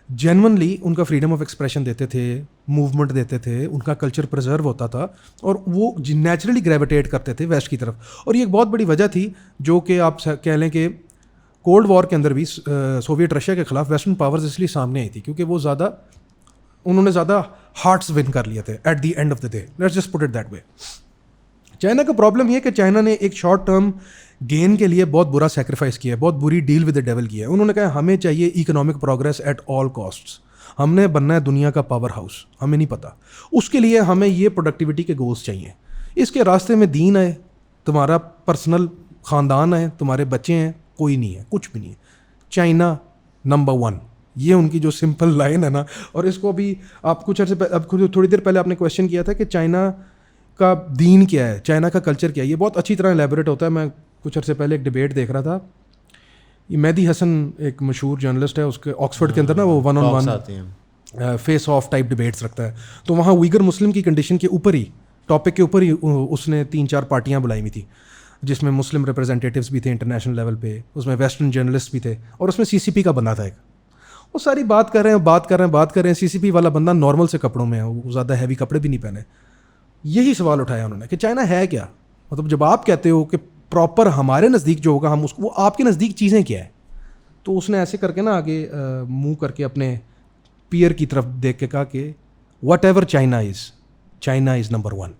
S3: جینونلی ان کا فریڈم آف ایکسپریشن دیتے تھے, موومنٹ دیتے تھے, ان کا کلچر پرزرو ہوتا تھا, اور وہ نیچرلی گریویٹیٹ کرتے تھے ویسٹ کی طرف. اور یہ ایک بہت بڑی وجہ تھی جو کہ آپ کہہ لیں کہ کولڈ وار کے اندر بھی سوویٹ رشیا کے خلاف ویسٹرن پاورز اس لیے سامنے آئی تھی کیونکہ وہ انہوں نے زیادہ ہارٹس ون کر لیے تھے at the end of the day. Let's just put it that way. China کا پرابلم یہ کہ چائنا نے ایک شارٹ ٹرم گین کے لیے بہت برا سیکریفائس کیا ہے, بہت بری ڈیل ود دا ڈیول کی ہے. انہوں نے کہا ہمیں چاہیے economic progress at all costs, ہم نے بننا ہے دنیا کا پاور ہاؤس, ہمیں نہیں پتہ, اس کے لیے ہمیں یہ پروڈکٹیوٹی کے گولز چاہیے. اس کے راستے میں دین ہے, تمہارا پرسنل خاندان ہے, تمہارے بچے ہیں, کوئی نہیں ہے, کچھ بھی نہیں ہے. چائنا نمبر 1, یہ ان کی جو سمپل لائن ہے نا. اور اس کو بھی آپ کچھ عرصے اب تھوڑی دیر پہلے آپ نے کویشچن کیا تھا کہ چائنا کا دین کیا ہے, چائنا کا کلچر کیا ہے. یہ بہت اچھی طرح الیبوریٹ ہوتا ہے. میں کچھ عرصے پہلے ایک ڈبیٹ دیکھ رہا تھا, یہ مہدی حسن ایک مشہور جرنلسٹ ہے, اس کے آکسفورڈ کے اندر نا وہ 1-on-1 face of type debates رکھتا ہے. تو وہاں ویگر مسلم کی کنڈیشن کے اوپر ہی, ٹاپک کے اوپر ہی اس نے 3-4 پارٹیاں بلائی ہوئی تھی, جس میں مسلم ریپرزینٹیٹیوز بھی تھے انٹرنیشنل لیول پہ, اس میں ویسٹرن جرنلسٹ بھی تھے, اور اس میں CCP کا بندہ تھا ایک. وہ ساری بات کر رہے ہیں. CCP والا بندہ نارمل سے کپڑوں میں ہے, وہ زیادہ ہیوی کپڑے بھی نہیں پہنے. یہی سوال اٹھایا انہوں نے کہ چائنا ہے کیا, مطلب جب آپ کہتے ہو کہ پراپر ہمارے نزدیک جو ہوگا ہم اس کو, وہ آپ کے نزدیک چیزیں کیا ہے. تو اس نے ایسے کر کے نا آگے منہ کر کے اپنے پیئر کی طرف دیکھ کے کہا کہ what ever China is number 1,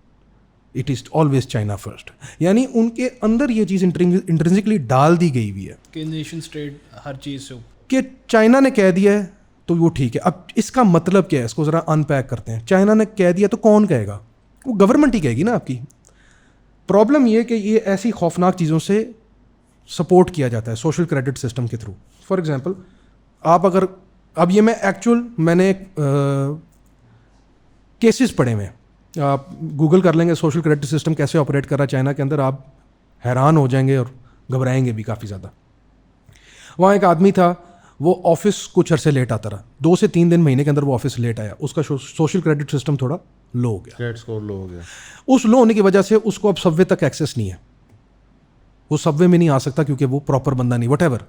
S3: it is always China first. یعنی ان کے اندر یہ چیز انٹرنسکلی ڈال دی گئی ہوئی ہے
S1: کہ نیشن اسٹیٹ ہر چیز سے
S3: کہ چائنا نے کہہ دیا ہے تو وہ ٹھیک ہے. اب اس کا مطلب کیا ہے, اس کو ذرا ان پیک کرتے ہیں. چائنا نے کہہ دیا تو کون کہے گا؟ وہ گورنمنٹ ہی کہے گی نا آپ کی. پرابلم یہ کہ یہ ایسی خوفناک چیزوں سے سپورٹ کیا جاتا ہے سوشل کریڈٹ سسٹم کے تھرو. فار ایگزامپل آپ اگر, اب یہ میں نے کیسز پڑھے ہوئے ہیں, آپ گوگل کر لیں گے سوشل کریڈٹ سسٹم کیسے آپریٹ کر رہا ہے چائنا کے اندر, آپ حیران ہو جائیں گے اور گھبرائیں گے بھی کافی زیادہ. وہاں ایک آدمی تھا, وہ آفس کچھ عرصے لیٹ آتا رہا, 2 سے 3 دن مہینے کے اندر وہ آفس لیٹ آیا. اس کا سوشل کریڈٹ سسٹم تھوڑا لو ہو گیا,
S2: کریڈٹ اسکور لو ہو گیا.
S3: اس لو ہونے کی وجہ سے اس کو اب سب وے تک ایکسیس نہیں ہے, وہ سب وے میں نہیں آ سکتا کیونکہ وہ پراپر بندہ نہیں. What ever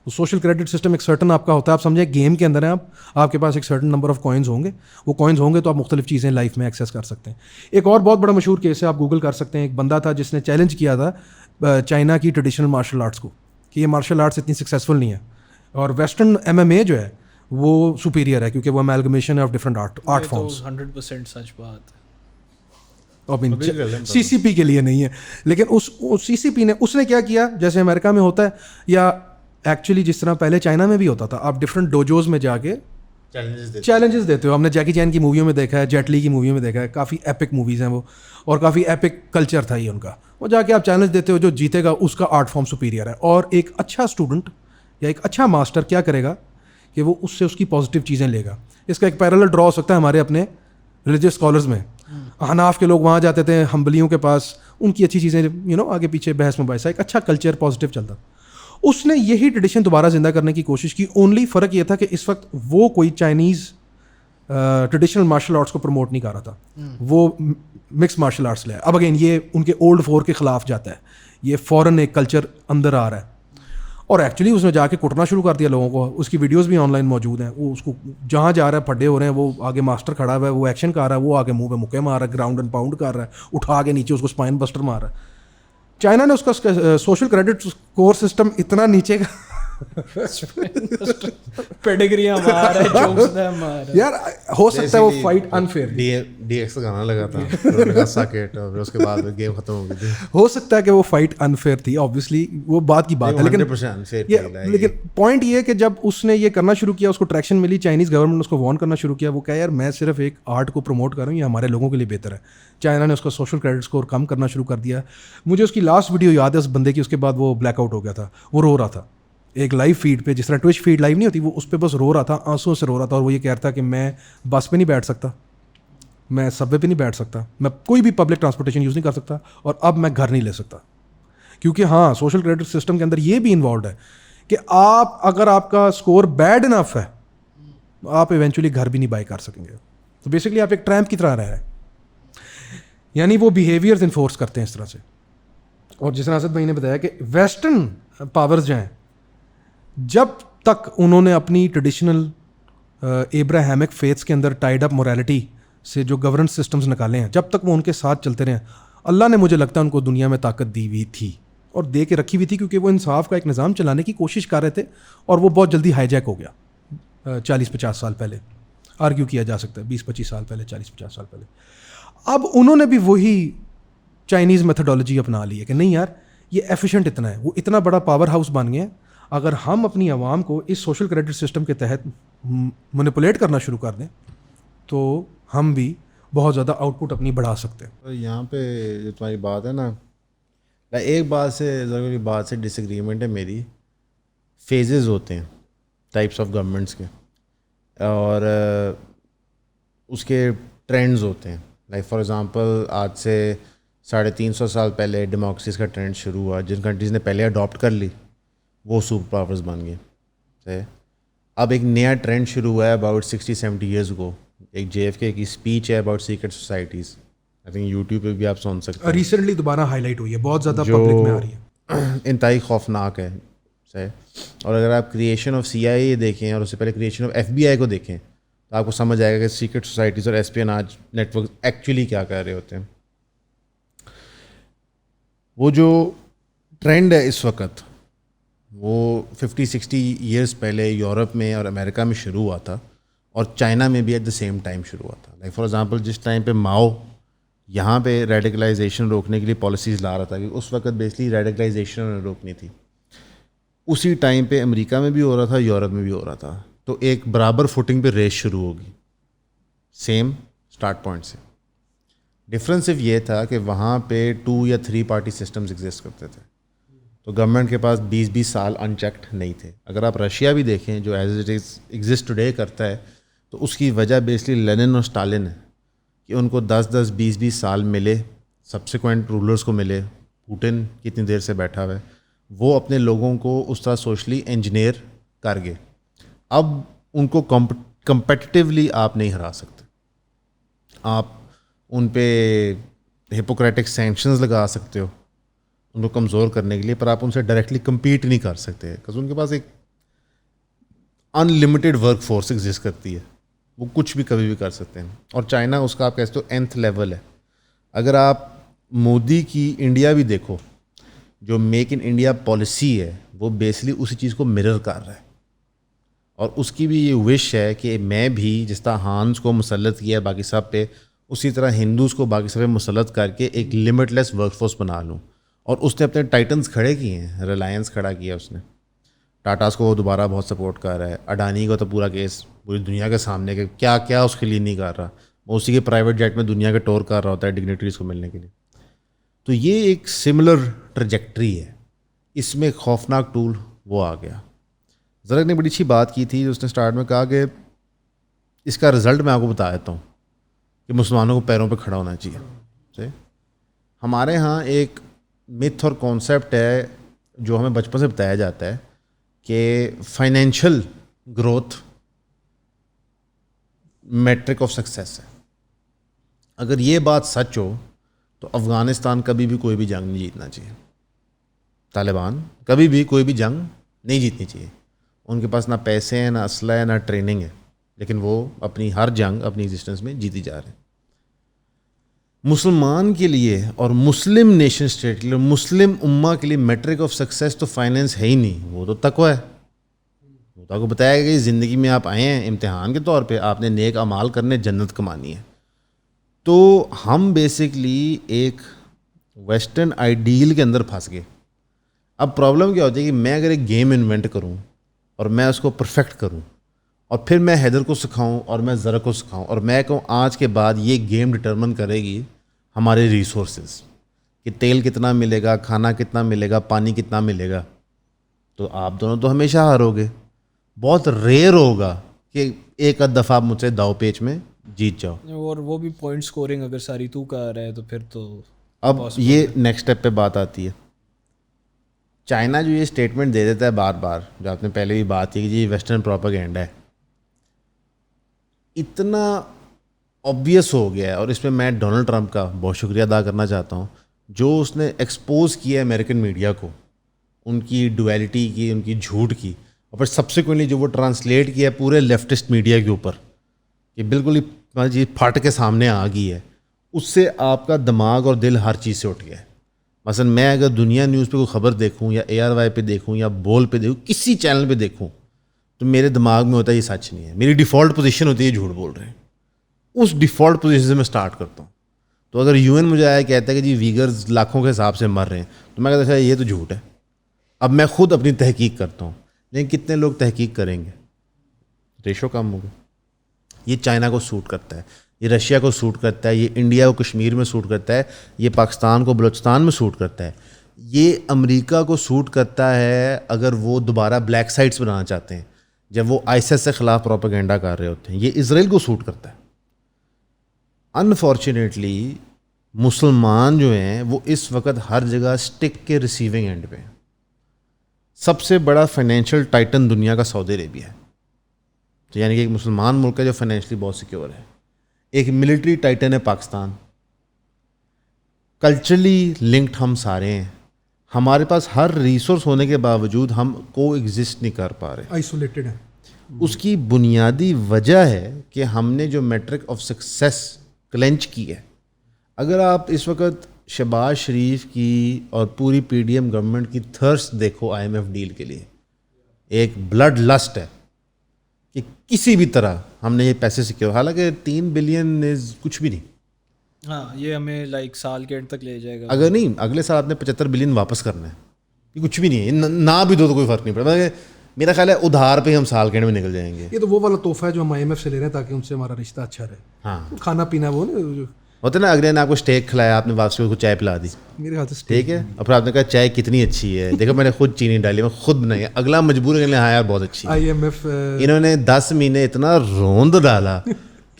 S3: social credit system ایک سرٹن آپ کا ہوتا ہے, آپ سمجھیں گیم کے اندر ہیں آپ کے پاس ایک سرٹن نمبر آف کوائنز ہوں گے, وہ کوائنز ہوں گے تو آپ مختلف چیزیں لائف میں ایکسیس کر سکتے ہیں. ایک اور بہت بڑا مشہور کیس ہے, آپ گوگل کر سکتے ہیں. ایک بندہ تھا جس نے چیلنج کیا تھا چائنا کی ٹریڈیشنل مارشل آرٹس کو کہ یہ مارشل آرٹس اتنی سکسیزفل نہیں ہے, اور ویسٹرن MMA جو ہے وہ سپیریئر ہے کیونکہ وہ امیلگمیشن ہے آف ڈفرنٹ آرٹ فارمس.
S1: 100% سچ بات ہے.
S3: CCP کے لیے نہیں ہے, لیکن اس CCP نے اس نے کیا کیا, جیسے امریکہ میں ہوتا ہے یا ایکچولی جس طرح پہلے چائنا میں بھی ہوتا تھا, آپ ڈفرنٹ ڈوجوز میں جا کے چیلنجز دیتے ہو. ہم نے جیکی چین کی موویوں میں دیکھا ہے, جیٹ لی کی موویوں میں دیکھا ہے, کافی ایپک موویز ہیں وہ, اور کافی ایپک کلچر تھا یہ ان کا. وہ جا کے آپ چیلنج دیتے ہو, جو جیتے گا اس کا آرٹ فارم سپیریئر ہے. اور ایک اچھا اسٹوڈنٹ یا ایک اچھا ماسٹر کیا کرے گا کہ وہ اس سے اس کی پازیٹیو چیزیں لے گا. اس کا ایک پیرالل ڈرا ہو سکتا ہے ہمارے اپنے ریلیجیس اسکالرز میں. احناف کے لوگ وہاں جاتے تھے حنبلیوں کے پاس, ان کی اچھی چیزیں آگے پیچھے بحث مباحثہ, ایک اچھا کلچر پازیٹیو چلتا. اس نے یہی ٹریڈیشن دوبارہ زندہ کرنے کی کوشش کی. اونلی فرق یہ تھا کہ اس وقت وہ کوئی چائنیز ٹریڈیشنل مارشل آرٹس کو پروموٹ نہیں کر رہا تھا, وہ مکس مارشل آرٹس لے. اب اگین یہ ان کے اولڈ فور کے خلاف جاتا ہے, یہ فوراً ایک کلچر اندر آ رہا ہے. اور ایکچولی اس نے جا کے کٹنا شروع کر دیا لوگوں کو. اس کی ویڈیوز بھی آن لائن موجود ہیں. وہ اس کو جہاں جا رہا ہے پھڈے ہو رہے ہیں, وہ آگے ماسٹر کھڑا ہوا ہے, وہ ایکشن کر رہا ہے, وہ آگے منہ پہ مکے مار رہا ہے, گراؤنڈ اینڈ پاؤنڈ کر رہا ہے, اٹھا کے نیچے اس کو اسپائن بسٹر مار رہا ہے. چائنا نے اس کا سوشل کریڈٹ اسکور سسٹم اتنا نیچے کا
S1: پیڈگریاں مار رہا ہے, جوکس ہے مار.
S3: یار ہو سکتا ہے وہ فائٹ انفیئر,
S2: DX کا گانا لگا تھا ساکٹ, اور اس کے بعد گیم ختم ہو گئی تھی.
S3: ہو سکتا ہے کہ وہ فائٹ انفیئر تھی, آبویسلی وہ بات کی بات ہے. لیکن پوائنٹ یہ ہے کہ جب اس نے یہ کرنا شروع کیا, اس کو ٹریکشن ملی, چائنیز گورنمنٹ نے اس کو وارن کرنا شروع کیا. وہ کہا یار میں صرف ایک آرٹ کو پروموٹ کر رہا ہوں, یہ ہمارے لوگوں کے لیے بہتر ہے. چائنا نے اس کا سوشل کریڈٹ اسکور کم کرنا شروع کر دیا. مجھے اس کی لاسٹ ویڈیو یاد ہے اس بندے کی, اس کے بعد وہ بلیک آؤٹ ہو گیا تھا. وہ رو رہا تھا ایک لائیو فیڈ پہ, جس طرح ٹوئچ فیڈ لائیو نہیں ہوتی, وہ اس پہ بس رو رہا تھا, آنسوں سے رو رہا تھا. اور وہ یہ کہہ رہا تھا کہ میں بس پہ نہیں بیٹھ سکتا, میں سب وے پہ نہیں بیٹھ سکتا, میں کوئی بھی پبلک ٹرانسپورٹیشن یوز نہیں کر سکتا, اور اب میں گھر نہیں لے سکتا. کیونکہ ہاں سوشل کریڈٹ سسٹم کے اندر یہ بھی انوالوڈ ہے کہ آپ اگر آپ کا اسکور بیڈ انف ہے, آپ ایونچولی گھر بھی نہیں بائی کر سکیں گے. تو بیسکلی آپ ایک ٹرمپ کی طرح رہ رہے ہیں, یعنی وہ بیہیویئرز انفورس کرتے ہیں اس طرح سے. اور جس طرح اسد بھائی نے بتایا کہ ویسٹرن پاورز جو ہیں, جب تک انہوں نے اپنی ٹریڈیشنل ایبراہیمک فیتھس کے اندر ٹائڈ اپ مورالٹی سے جو گورننس سسٹمز نکالے ہیں, جب تک وہ ان کے ساتھ چلتے رہے, اللہ نے مجھے لگتا ہے ان کو دنیا میں طاقت دی ہوئی تھی اور دے کے رکھی ہوئی تھی, کیونکہ وہ انصاف کا ایک نظام چلانے کی کوشش کر رہے تھے, اور وہ بہت جلدی ہائی جیک ہو گیا 40-50 سال پہلے. آرگیو کیا جا سکتا ہے 20-25 سال پہلے, 40-50 سال پہلے. اب انہوں نے بھی وہی چائنیز میتھڈالوجی اپنا لی ہے کہ نہیں یار یہ ایفیشینٹ اتنا ہے, وہ اتنا بڑا پاور ہاؤس بن گیا. اگر ہم اپنی عوام کو اس سوشل کریڈٹ سسٹم کے تحت مینیپولیٹ کرنا شروع کر دیں تو ہم بھی بہت زیادہ آؤٹ پٹ اپنی بڑھا سکتے ہیں.
S2: یہاں پہ جو تمہاری بات ہے نا, ایک بات سے ضروری بات سے ڈس ایگریمنٹ ہے میری. فیزز ہوتے ہیں ٹائپس آف گورنمنٹس کے, اور اس کے ٹرینڈز ہوتے ہیں. لائک فار ایگزامپل آج سے 350 سال پہلے ڈیموکریسیز کا ٹرینڈ شروع ہوا. جن کنٹریز نے پہلے اڈاپٹ کر لی وہ سپر پاورز بن گئے. اب ایک نیا ٹرینڈ شروع ہوا ہے اباؤٹ 60-70 ایئرز کو. ایک JFK کی اسپیچ ہے about secret societies, I think YouTube پہ بھی آپ سن سکتے ہیں.
S3: ریسنٹلی دوبارہ ہائی لائٹ ہوئی ہے, بہت زیادہ پبلک میں آ رہی ہے,
S2: انتہائی خوفناک ہے. اور اگر آپ کریشن آف CIA دیکھیں اور اس سے پہلے کریشن آف FBI کو دیکھیں تو آپ کو سمجھ آئے گا کہ سیکرٹ سوسائٹیز اور اسپیناج نیٹ ورک ایکچولی کیا کر رہے ہوتے ہیں. وہ جو ٹرینڈ ہے اس وقت وہ 50-60 ایئرس پہلے یورپ میں اور امریکہ میں شروع ہوا تھا, اور چائنا میں بھی ایٹ دا سیم ٹائم شروع ہوا تھا. لائک فار ایگزامپل جس ٹائم پہ ماؤ یہاں پہ ریڈیکلائزیشن روکنے کے لیے پالیسیز لا رہا تھا, کہ اس وقت بیسکلی ریڈیکلائزیشن انہوں نے روکنی تھی, اسی ٹائم پہ امریکہ میں بھی ہو رہا تھا, یورپ میں بھی ہو رہا تھا. تو ایک برابر فوٹنگ پہ ریس شروع ہوگی, سیم اسٹارٹ پوائنٹ سے. ڈفرینس صرف یہ تھا کہ وہاں پہ 2 یا 3 پارٹی سسٹمز ایگزسٹ کرتے تھے, تو گورنمنٹ کے پاس 20-20 سال ان چیکڈ نہیں تھے. اگر آپ رشیا بھی دیکھیں جو as it is exist today کرتا ہے, تو اس کی وجہ بیسکلی لینن اور اسٹالن ہے, کہ ان کو 10-20 سال ملے, سبسیکوینٹ رولرز کو ملے. پوٹن کتنی دیر سے بیٹھا ہوا ہے, وہ اپنے لوگوں کو اس طرح سوشلی انجینئر کر گئے. اب ان کو کمپیٹیٹیولی آپ نہیں ہرا سکتے. آپ ان پہ ہپوکریٹک سینکشنز لگا سکتے ہو ان کو کمزور کرنے کے لیے, پر آپ ان سے ڈائریکٹلی کمپیٹ نہیں کر سکتے, بیکاز ان کے پاس ایک ان لمیٹیڈ ورک فورس ایگزسٹ کرتی ہے, وہ کچھ بھی کبھی بھی کر سکتے ہیں. اور چائنا اس کا آپ کہتے ہو nth لیول ہے. اگر آپ مودی کی انڈیا بھی دیکھو, جو میک ان انڈیا پالیسی ہے وہ بیسلی اسی چیز کو مرر کر رہا ہے. اور اس کی بھی یہ وش ہے کہ میں بھی جس طرح ہانس کو مسلط کیا ہے باقی سب پہ, اسی طرح ہندوز کو باقی سب پہ مسلط کر کے ایک لمٹ لیس ورک فورس بنا لوں. اور اس نے اپنے ٹائٹنز کھڑے کیے ہیں, ریلائنس کھڑا کیا اس نے, ٹاٹاز کو وہ دوبارہ بہت سپورٹ کر رہا ہے, اڈانی کو تو پورا کیس پوری دنیا کے سامنے کہ کیا کیا اس کے لیے نہیں کر رہا, وہ اسی کے پرائیویٹ جیٹ میں دنیا کے ٹور کر رہا ہوتا ہے ڈگنیٹریز کو ملنے کے لیے. تو یہ ایک سملر ٹریجیکٹری ہے. اس میں ایک خوفناک ٹول وہ آ گیا. زرق نے بڑی اچھی بات کی تھی, اس نے اسٹارٹ میں کہا کہ اس کا رزلٹ میں آپ کو بتا دیتا ہوں کہ مسلمانوں کو پیروں پہ کھڑا ہونا چاہیے. ہمارے ہاں ایک متھ اور کانسیپٹ ہے جو ہمیں بچپن سے بتایا جاتا ہے کہ financial growth matric of success ہے. اگر یہ بات سچ ہو تو افغانستان کبھی بھی کوئی بھی جنگ نہیں جیتنا چاہیے. طالبان کبھی بھی کوئی بھی جنگ نہیں جیتنی چاہیے. ان کے پاس نہ پیسے ہیں, نہ اسلحہ ہے, نہ ٹریننگ ہے, لیکن وہ اپنی ہر جنگ اپنی ایگزسٹنس میں جیتی جا رہے ہیں. مسلمان کے لیے اور مسلم نیشن اسٹیٹ کے لیے, مسلم امہ کے لیے میٹرک آف سکسیس تو فائنینس ہے ہی نہیں, وہ تو تقویٰ ہے. وہ تو آپ کو بتایا گیا کہ زندگی میں آپ آئے ہیں امتحان کے طور پہ, آپ نے نیک اعمال کرنے, جنت کمانی ہے. تو ہم بیسکلی ایک ویسٹرن آئیڈیل کے اندر پھنس گئے. اب پرابلم کیا ہوتی ہے کہ میں اگر ایک گیم انوینٹ کروں اور میں اس کو پرفیکٹ کروں اور پھر میں حیدر کو سکھاؤں اور میں زرق کو سکھاؤں اور میں کہوں آج کے بعد یہ گیم ڈٹرمن کرے گی ہمارے ریسورسز کہ تیل کتنا ملے گا, کھانا کتنا ملے گا, پانی کتنا ملے گا, تو آپ دونوں تو ہمیشہ ہارو گے. بہت ریئر ہوگا کہ ایک آدھ دفعہ آپ مجھ سے داؤ پیچ میں جیت جاؤ.
S1: اور وہ بھی پوائنٹ سکورنگ اگر ساری تو کا رہا ہے تو پھر تو
S2: اب یہ نیکسٹ اسٹیپ پہ بات آتی ہے. چائنا جو یہ اسٹیٹمنٹ دے دیتا ہے بار بار, جو آپ نے پہلے بھی بات کی کہ جی ویسٹرن پروپیگنڈا ہے, اتنا آبویس ہو گیا ہے. اور اس میں میں ڈونلڈ ٹرمپ کا بہت شکریہ ادا کرنا چاہتا ہوں, جو اس نے ایکسپوز کیا ہے امریکن میڈیا کو, ان کی ڈویلٹی کی, ان کی جھوٹ کی, اور پھر سبسیکوئنٹلی جو وہ ٹرانسلیٹ کیا ہے پورے لیفٹسٹ میڈیا کے اوپر کہ بالکل ہی چیز پھٹ کے سامنے آ گئی ہے, اس سے آپ کا دماغ اور دل ہر چیز سے اٹھ گیا ہے. مثلا میں اگر دنیا نیوز پہ کوئی خبر دیکھوں یا ARY پہ دیکھوں یا بول پہ دیکھوں, کسی چینل پہ دیکھوں, تو میرے دماغ میں ہوتا ہے یہ سچ نہیں ہے. میری ڈیفالٹ پوزیشن ہوتی ہے یہ جھوٹ بول رہے ہیں. اس ڈیفالٹ پوزیشن سے میں سٹارٹ کرتا ہوں. تو اگر UN مجھے آیا کہتا ہے کہ جی ویگرز لاکھوں کے حساب سے مر رہے ہیں, تو میں کہتا ہے یہ تو جھوٹ ہے. اب میں خود اپنی تحقیق کرتا ہوں, لیکن کتنے لوگ تحقیق کریں گے؟ ریشو کم ہوگا. یہ چائنا کو سوٹ کرتا ہے, یہ رشیا کو سوٹ کرتا ہے, یہ انڈیا کو کشمیر میں سوٹ کرتا ہے, یہ پاکستان کو بلوچستان میں سوٹ کرتا ہے, یہ امریکہ کو سوٹ کرتا ہے اگر وہ دوبارہ بلیک سائٹس بنانا چاہتے ہیں جب وہ ISIS سے خلاف پروپیگنڈا کر رہے ہوتے ہیں. یہ اسرائیل کو سوٹ کرتا ہے. انفارچونیٹلی مسلمان جو ہیں وہ اس وقت ہر جگہ اسٹک کے ریسیونگ اینڈ پہ ہیں. سب سے بڑا فائنینشیل ٹائٹن دنیا کا سعودی عربیہ ہے, تو یعنی کہ ایک مسلمان ملک ہے جو فائنینشلی بہت سیکیور ہے. ایک ملٹری ٹائٹن ہے پاکستان. کلچرلی لنکڈ ہم سارے ہیں. ہمارے پاس ہر ریسورس ہونے کے باوجود ہم کو ایگزسٹ نہیں کر پا رہے,
S3: آئسولیٹڈ ہیں.
S2: اس کی بنیادی وجہ ہے کہ ہم نے جو میٹرک آف سکسیس کلینچ کی ہے. اگر آپ اس وقت شہباز شریف کی اور پوری PDM گورنمنٹ کی تھرسٹ دیکھو IMF ڈیل کے لیے, ایک بلڈ لسٹ ہے کہ کسی بھی طرح ہم نے یہ پیسے سیکیور, حالانکہ 3 بلین کچھ بھی نہیں.
S1: ہاں یہ ہمیں لائک سال کے اینڈ تک لے جائے گا.
S2: اگر نہیں اگلے سال آپ نے 75 بلین واپس کرنا ہے, یہ کچھ بھی نہیں ہے. نہ بھی دو تو کوئی فرق نہیں پڑتا. میرا خیال ہے ادھار پہ ہم سال کے اینڈ میں نکل جائیں گے.
S3: یہ تو وہ والا تحفہ ہے جو ہم IMF سے لے رہے ہیں تاکہ ان سے ہمارا رشتہ اچھا رہے.
S2: ہاں
S3: کھانا پینا وہ
S2: ہوتا ہے نا, اگلے نے آپ کو اسٹیک کھلایا, آپ نے واپسی کو چائے پلا دی,
S3: میرے ہاتھ سے
S2: ٹھیک ہے, اور پھر آپ نے کہا چائے کتنی اچھی ہے, دیکھو میں نے خود چینی ڈالی, میں خود بنائی ہے. اگلا مجبور ہے کہ ہاں یار بہت اچھی ہے.
S3: IMF
S2: انہوں نے 10 مہینے اتنا روند ڈالا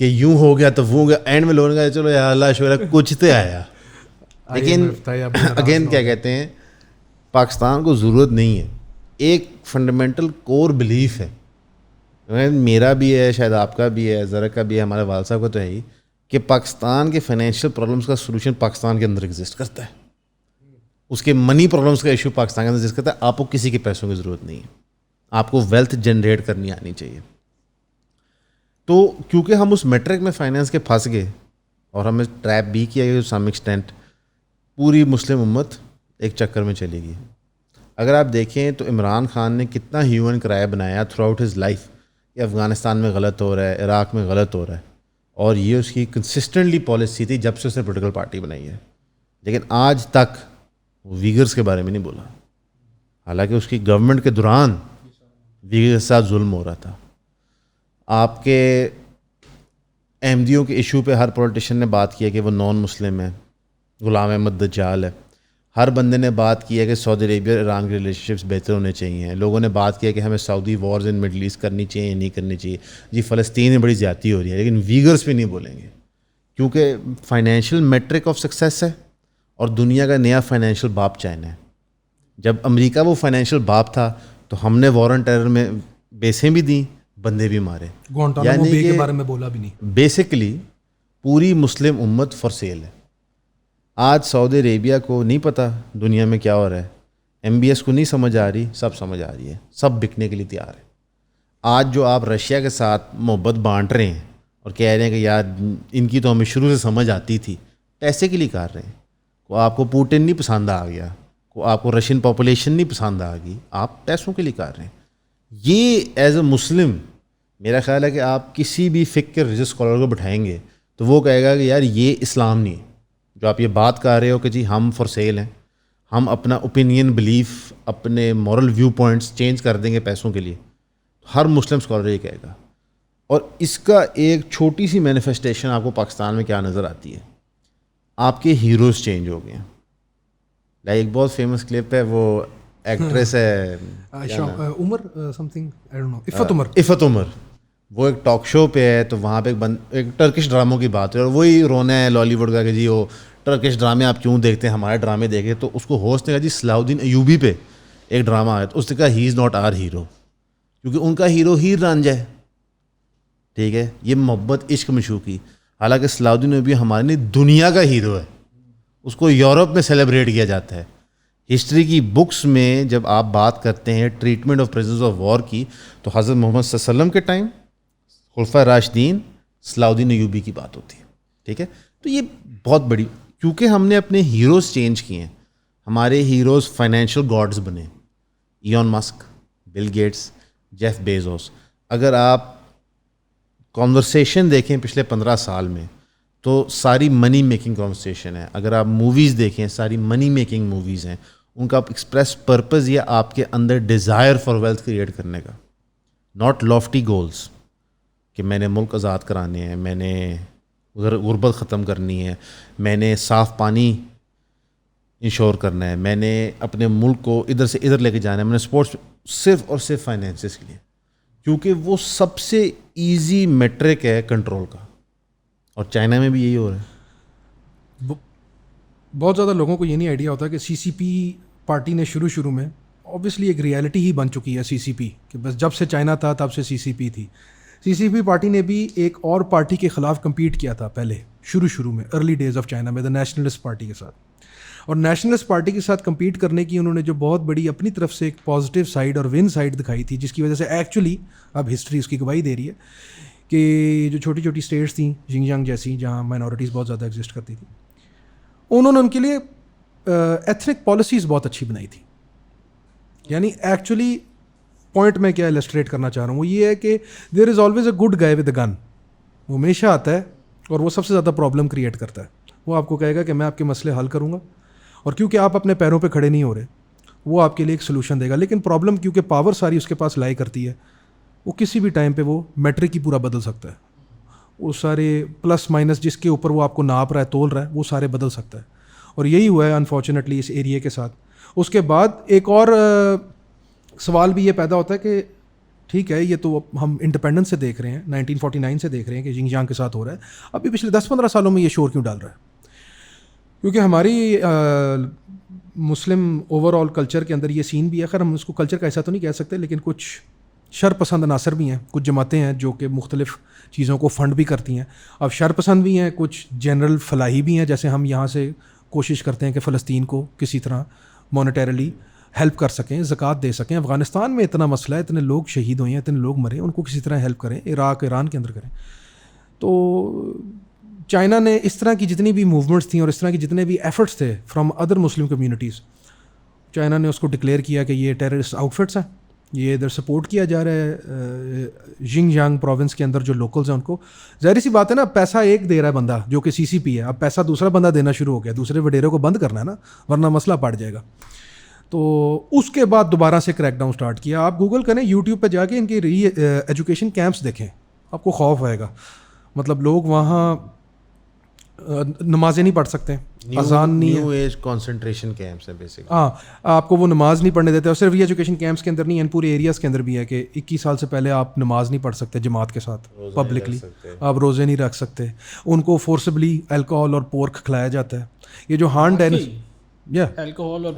S2: کہ یوں ہو گیا تو وہ ہو گیا, اینڈ میں لوگوں نے کہا چلو یا اللہ شکر ہے کچھ تو آیا. لیکن اگین کیا کہتے ہیں, پاکستان کو ضرورت نہیں ہے. ایک فنڈامنٹل کور بلیف ہے, میرا بھی ہے, شاید آپ کا بھی ہے, زرق کا بھی ہے, ہمارے والد صاحب کا تو ہے ہی, کہ پاکستان کے فائنینشیل پرابلمس کا سولوشن پاکستان کے اندر ایگزسٹ کرتا ہے. اس کے منی پرابلمس کا ایشو پاکستان کے اندر ایگزسٹ کرتا ہے. آپ کو کسی کے پیسوں کی ضرورت نہیں ہے, آپ کو ویلتھ جنریٹ کرنی آنی چاہیے. تو کیونکہ ہم اس میٹرک میں فائنینس کے پھنس گئے اور ہمیں ٹریپ بھی کیا گیا ٹو سم ایکسٹینٹ, پوری مسلم امت ایک چکر میں چلی گئی. اگر آپ دیکھیں تو عمران خان نے کتنا ہیو اینڈ کرائے بنایا تھرو آؤٹ ہز لائف کہ افغانستان میں غلط ہو رہا ہے, عراق میں غلط ہو رہا ہے, اور یہ اس کی کنسسٹنٹلی پالیسی تھی جب سے اس نے پولیٹیکل پارٹی بنائی ہے. لیکن آج تک وہ ویگرز کے بارے میں نہیں بولا, حالانکہ اس کی گورنمنٹ کے دوران ویگرز کے ساتھ ظلم ہو رہا تھا. آپ کے احمدیوں کے ایشو پہ ہر پولیٹیشین نے بات کیا کہ وہ نان مسلم ہے, غلام احمد دجال ہے. ہر بندے نے بات کی ہے کہ سعودی عربیہ اور ایران کے ریلیشن شپس بہتر ہونے چاہیے. لوگوں نے بات کیا کہ ہمیں سعودی وارز ان مڈل ایسٹ کرنی چاہیے یا نہیں کرنی چاہیے. جی فلسطین میں بڑی زیادتی ہو رہی ہے, لیکن ویگرز پہ نہیں بولیں گے کیونکہ فائنینشیل میٹرک آف سکسیس ہے, اور دنیا کا نیا فائنینشیل باپ چائنا ہے. جب امریکہ وہ فائنینشیل باپ تھا تو ہم نے وار آن ٹیرر میں بیسیں بھی دیں, بندے بھی مارے.
S3: گوانٹانامو بے کے بارے میں بولا بھی نہیں.
S2: بیسکلی پوری مسلم امت فار سیل ہے. آج سعودی عربیہ کو نہیں پتہ دنیا میں کیا ہو رہا ہے, ایم بی ایس کو نہیں سمجھ آ رہی, سب سمجھ آ رہی ہے, سب بکنے کے لیے تیار ہے. آج جو آپ رشیا کے ساتھ محبت بانٹ رہے ہیں اور کہہ رہے ہیں کہ یار ان کی تو ہمیں شروع سے سمجھ آتی تھی, پیسے کے لیے کر رہے ہیں. کو آپ کو پوٹن نہیں پسند آ گیا, کو آپ کو رشین پاپولیشن نہیں پسند آ گئی, آپ پیسوں کے لیے کر رہے ہیں. یہ ایز اے مسلم میرا خیال ہے کہ آپ کسی بھی فقہ کے ریلیجس اسکالر کو بٹھائیں گے تو وہ کہے گا کہ یار یہ اسلام نہیں ہے. جو آپ یہ بات کر رہے ہو کہ جی ہم فار سیل ہیں, ہم اپنا اوپینین بلیف اپنے مورل ویو پوائنٹس چینج کر دیں گے پیسوں کے لیے, ہر مسلم اسکالر یہ کہے گا. اور اس کا ایک چھوٹی سی مینیفیسٹیشن آپ کو پاکستان میں کیا نظر آتی ہے, آپ کے ہیروز چینج ہو گئے ہیں. ایک بہت فیمس کلپ ہے, وہ ایکٹریس ہے
S3: عمر سم تھنگ آئی ڈونٹ نو,
S2: عفت عمر, وہ ایک ٹاک شو پہ ہے, تو وہاں پہ ایک ٹرکش ڈراموں کی بات ہے, اور وہی رونا ہے لالی ووڈ کا کہ جی وہ ٹرکش ڈرامے آپ کیوں دیکھتے ہیں, ہمارے ڈرامے دیکھے. تو اس کو ہوسٹ نے کہا جی صلاح الدین ایوبی پہ ایک ڈرامہ آیا, تو اس نے کہا ہی از ناٹ آر ہیرو, کیونکہ ان کا ہیرو ہیر رانجھا ہے. ٹھیک ہے, یہ محبت عشق مشوقی. حالانکہ صلاح الدین ایوبی ہمارے لیے دنیا کا ہیرو ہے, اس کو یورپ میں سیلیبریٹ کیا جاتا ہے. ہسٹری کی بکس میں جب آپ بات کرتے ہیں treatment of prisoners of war کی, تو حضرت محمد صلی اللہ علیہ وسلم کے ٹائم خلفائے راشدین صلاح الدین ایوبی کی بات ہوتی ہے. ٹھیک ہے, تو یہ بہت بڑی, کیونکہ ہم نے اپنے ہیروز چینج کیے ہیں. ہمارے ہیروز فائنینشیل گاڈز بنے, ایون مسک, بل گیٹس, جیف بیزوس. اگر آپ کانورسیشن دیکھیں پچھلے 15 سال میں تو ساری منی میکنگ کانورسیشن ہے. اگر آپ موویز دیکھیں ساری منی میکنگ موویز ہیں. ان کا ایکسپریس پرپز یہ آپ کے اندر ڈیزائر فار ویلتھ کریٹ کرنے کا, ناٹ لافٹی گولز کہ میں نے ملک آزاد کرانے ہیں, میں نے غربت ختم کرنی ہے, میں نے صاف پانی انشور کرنا ہے, میں نے اپنے ملک کو ادھر سے ادھر لے کے جانا ہے, میں نے اسپورٹس, صرف اور صرف فائنینسز کے لیے, کیونکہ وہ سب سے ایزی میٹرک ہے کنٹرول کا. اور چائنا میں بھی یہی ہو رہا ہے.
S3: بہت زیادہ لوگوں کو یہ نہیں آئیڈیا ہوتا کہ سی سی پی پارٹی نے شروع میں اوبیسلی ایک ریالٹی ہی بن چکی ہے سی سی پی, کہ بس جب سے چائنا تھا تب سے سی سی پی تھی. سی سی پی پارٹی نے بھی ایک اور پارٹی کے خلاف کمپیٹ کیا تھا پہلے شروع میں, ارلی ڈیز آف چائنا میں, دا نیشنلسٹ پارٹی کے ساتھ. اور نیشنلسٹ پارٹی کے ساتھ کمپیٹ کرنے کی انہوں نے جو بہت بڑی اپنی طرف سے ایک پازیٹیو سائڈ اور ون سائڈ دکھائی تھی, جس کی وجہ سے ایکچولی اب ہسٹری اس کی گواہی دے رہی ہے کہ جو چھوٹی چھوٹی اسٹیٹس تھیں ژنگجیانگ جیسی, جہاں مائنورٹیز بہت زیادہ ایگزسٹ کرتی تھیں, انہوں نے ان کے لیے ایتھنک پالیسیز بہت اچھی بنائی تھی. یعنی ایکچولی پوائنٹ میں کیا السٹریٹ کرنا چاہ رہا ہوں وہ یہ ہے کہ there is always a good guy with a gun. وہ ہمیشہ آتا ہے اور وہ سب سے زیادہ پرابلم کریٹ کرتا ہے. وہ آپ کو کہے گا کہ میں آپ کے مسئلے حل کروں گا, اور کیونکہ آپ اپنے پیروں پہ کھڑے نہیں ہو رہے وہ آپ کے لیے ایک سلوشن دے گا. لیکن پرابلم کیونکہ پاور ساری اس کے پاس لائی کرتی ہے, وہ کسی بھی ٹائم پہ وہ میٹرک ہی پورا بدل سکتا ہے. وہ سارے پلس مائنس جس کے اوپر وہ آپ کو ناپ رہا ہے, تول رہا ہے, وہ سارے بدل سکتا ہے. اور یہی ہوا ہے انفارچونیٹلی اس ایریے کے ساتھ. اس کے بعد ایک اور سوال بھی یہ پیدا ہوتا ہے کہ ٹھیک ہے یہ تو ہم انڈیپینڈنس سے دیکھ رہے ہیں, 1949 سے دیکھ رہے ہیں کہ ژنگجیانگ کے ساتھ ہو رہا ہے, ابھی پچھلے 10-15 سالوں میں یہ شور کیوں ڈال رہا ہے؟ کیونکہ ہماری مسلم اوور آل کلچر کے اندر یہ سین بھی ہے. خیر ہم اس کو کلچر کا ایسا تو نہیں کہہ سکتے, لیکن کچھ شر پسند عناصر بھی ہیں, کچھ جماعتیں ہیں جو کہ مختلف چیزوں کو فنڈ بھی کرتی ہیں. اب شر پسند بھی ہیں, کچھ جنرل فلاحی بھی ہیں, جیسے ہم یہاں سے کوشش کرتے ہیں کہ فلسطین کو کسی طرح مانیٹریلی ہیلپ کر سکیں, زکوٰۃ دے سکیں. افغانستان میں اتنا مسئلہ ہے, اتنے لوگ شہید ہوئے ہیں, اتنے لوگ مرے, ان کو کسی طرح ہیلپ کریں. عراق ایران کے اندر کریں. تو چائنا نے اس طرح کی جتنی بھی موومنٹس تھیں اور اس طرح کی جتنے بھی ایفرٹس تھے from other Muslim communities, China نے اس کو ڈکلیئر کیا کہ یہ ٹیررسٹ آؤٹ فٹس ہیں, یہ ادھر سپورٹ کیا جا رہا ہے ژنگ جانگ پروونس کے اندر جو لوکلز ہیں ان کو. ظاہر سی بات ہے نا, پیسہ ایک دے رہا ہے بندہ جو کہ سی سی پی ہے, اب پیسہ دوسرا بندہ دینا شروع ہو گیا, دوسرے وڈیرے کو بند کرنا ہے نا, ورنہ مسئلہ پڑ جائے گا. تو اس کے بعد دوبارہ سے کریک ڈاؤن سٹارٹ کیا. آپ گوگل کریں, یوٹیوب پہ جا کے ان کے ایجوکیشن کیمپس دیکھیں, آپ کو خوف آئے گا. مطلب لوگ وہاں نمازیں نہیں پڑھ سکتے, اذان نہیں ہے,
S2: نیو ایج کنسنٹریشن کیمپس ہیں بیسکلی.
S3: ہاں, آپ کو وہ نماز نہیں پڑھنے دیتے. اور صرف یہ ایجوکیشن کیمپس کے اندر نہیں, ان پورے ایریاز کے اندر بھی ہے کہ 21 سال سے پہلے آپ نماز نہیں پڑھ سکتے جماعت کے ساتھ پبلکلی, آپ روزے نہیں رکھ سکتے. ان کو فورسبلی الکوہول اور پورک کھلایا جاتا ہے. یہ جو ہان
S1: الکوہول اور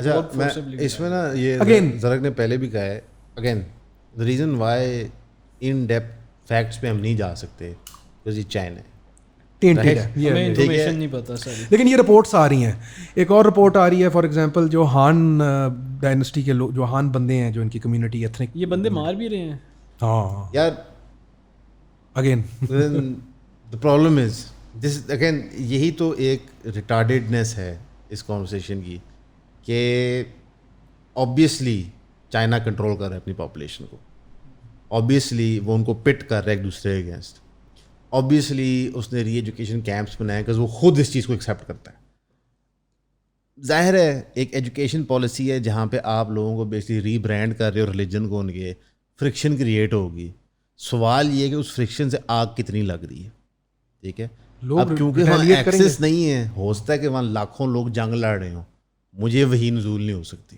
S2: اس میں نا یہ زرق نے پہلے بھی کہا ہے, again the reason why in depth facts پہ ہم نہیں جا سکتے بیکاز یہ چائنا ہے,
S3: ٹینٹڈ ہے,
S1: ہمیں انفارمیشن نہیں پتہ ساری.
S3: لیکن یہ رپورٹس آ رہی ہیں. ایک اور رپورٹ آ رہی ہے, فار ایگزامپل جو ہان ڈائنسٹی کے لوگ, جو ہان بندے ہیں جو ان کی کمیونٹی ایتھنک,
S1: یہ بندے مار بھی رہے ہیں.
S3: ہاں
S2: یار
S3: again
S2: the problem is this, again یہی تو ایک ریٹارڈیڈنیس ہے اس کانورسیشن کی کہ آبویسلی چائنا کنٹرول کر رہا ہے اپنی پاپولیشن کو, آبویسلی وہ ان کو پٹ کر رہا ہے ایک دوسرے کے اگینسٹ, آبویسلی اس نے ری ایجوکیشن کیمپس بنائے کہ وہ خود اس چیز کو ایکسیپٹ کرتا ہے. ظاہر ہے ایک ایجوکیشن پالیسی ہے جہاں پہ آپ لوگوں کو بیسکلی ری برانڈ کر رہے ہو ریلیجن کو, ان کے فرکشن کریٹ ہوگی. سوال یہ ہے کہ اس فرکشن سے آگ کتنی لگ رہی ہے, ٹھیک ہے. اب کیونکہ وہاں ایکسیس نہیں ہے, ہو سکتا ہے کہ وہاں لاکھوں لوگ جنگ لڑ رہے ہوں, مجھے وہی نزول نہیں ہو سکتی.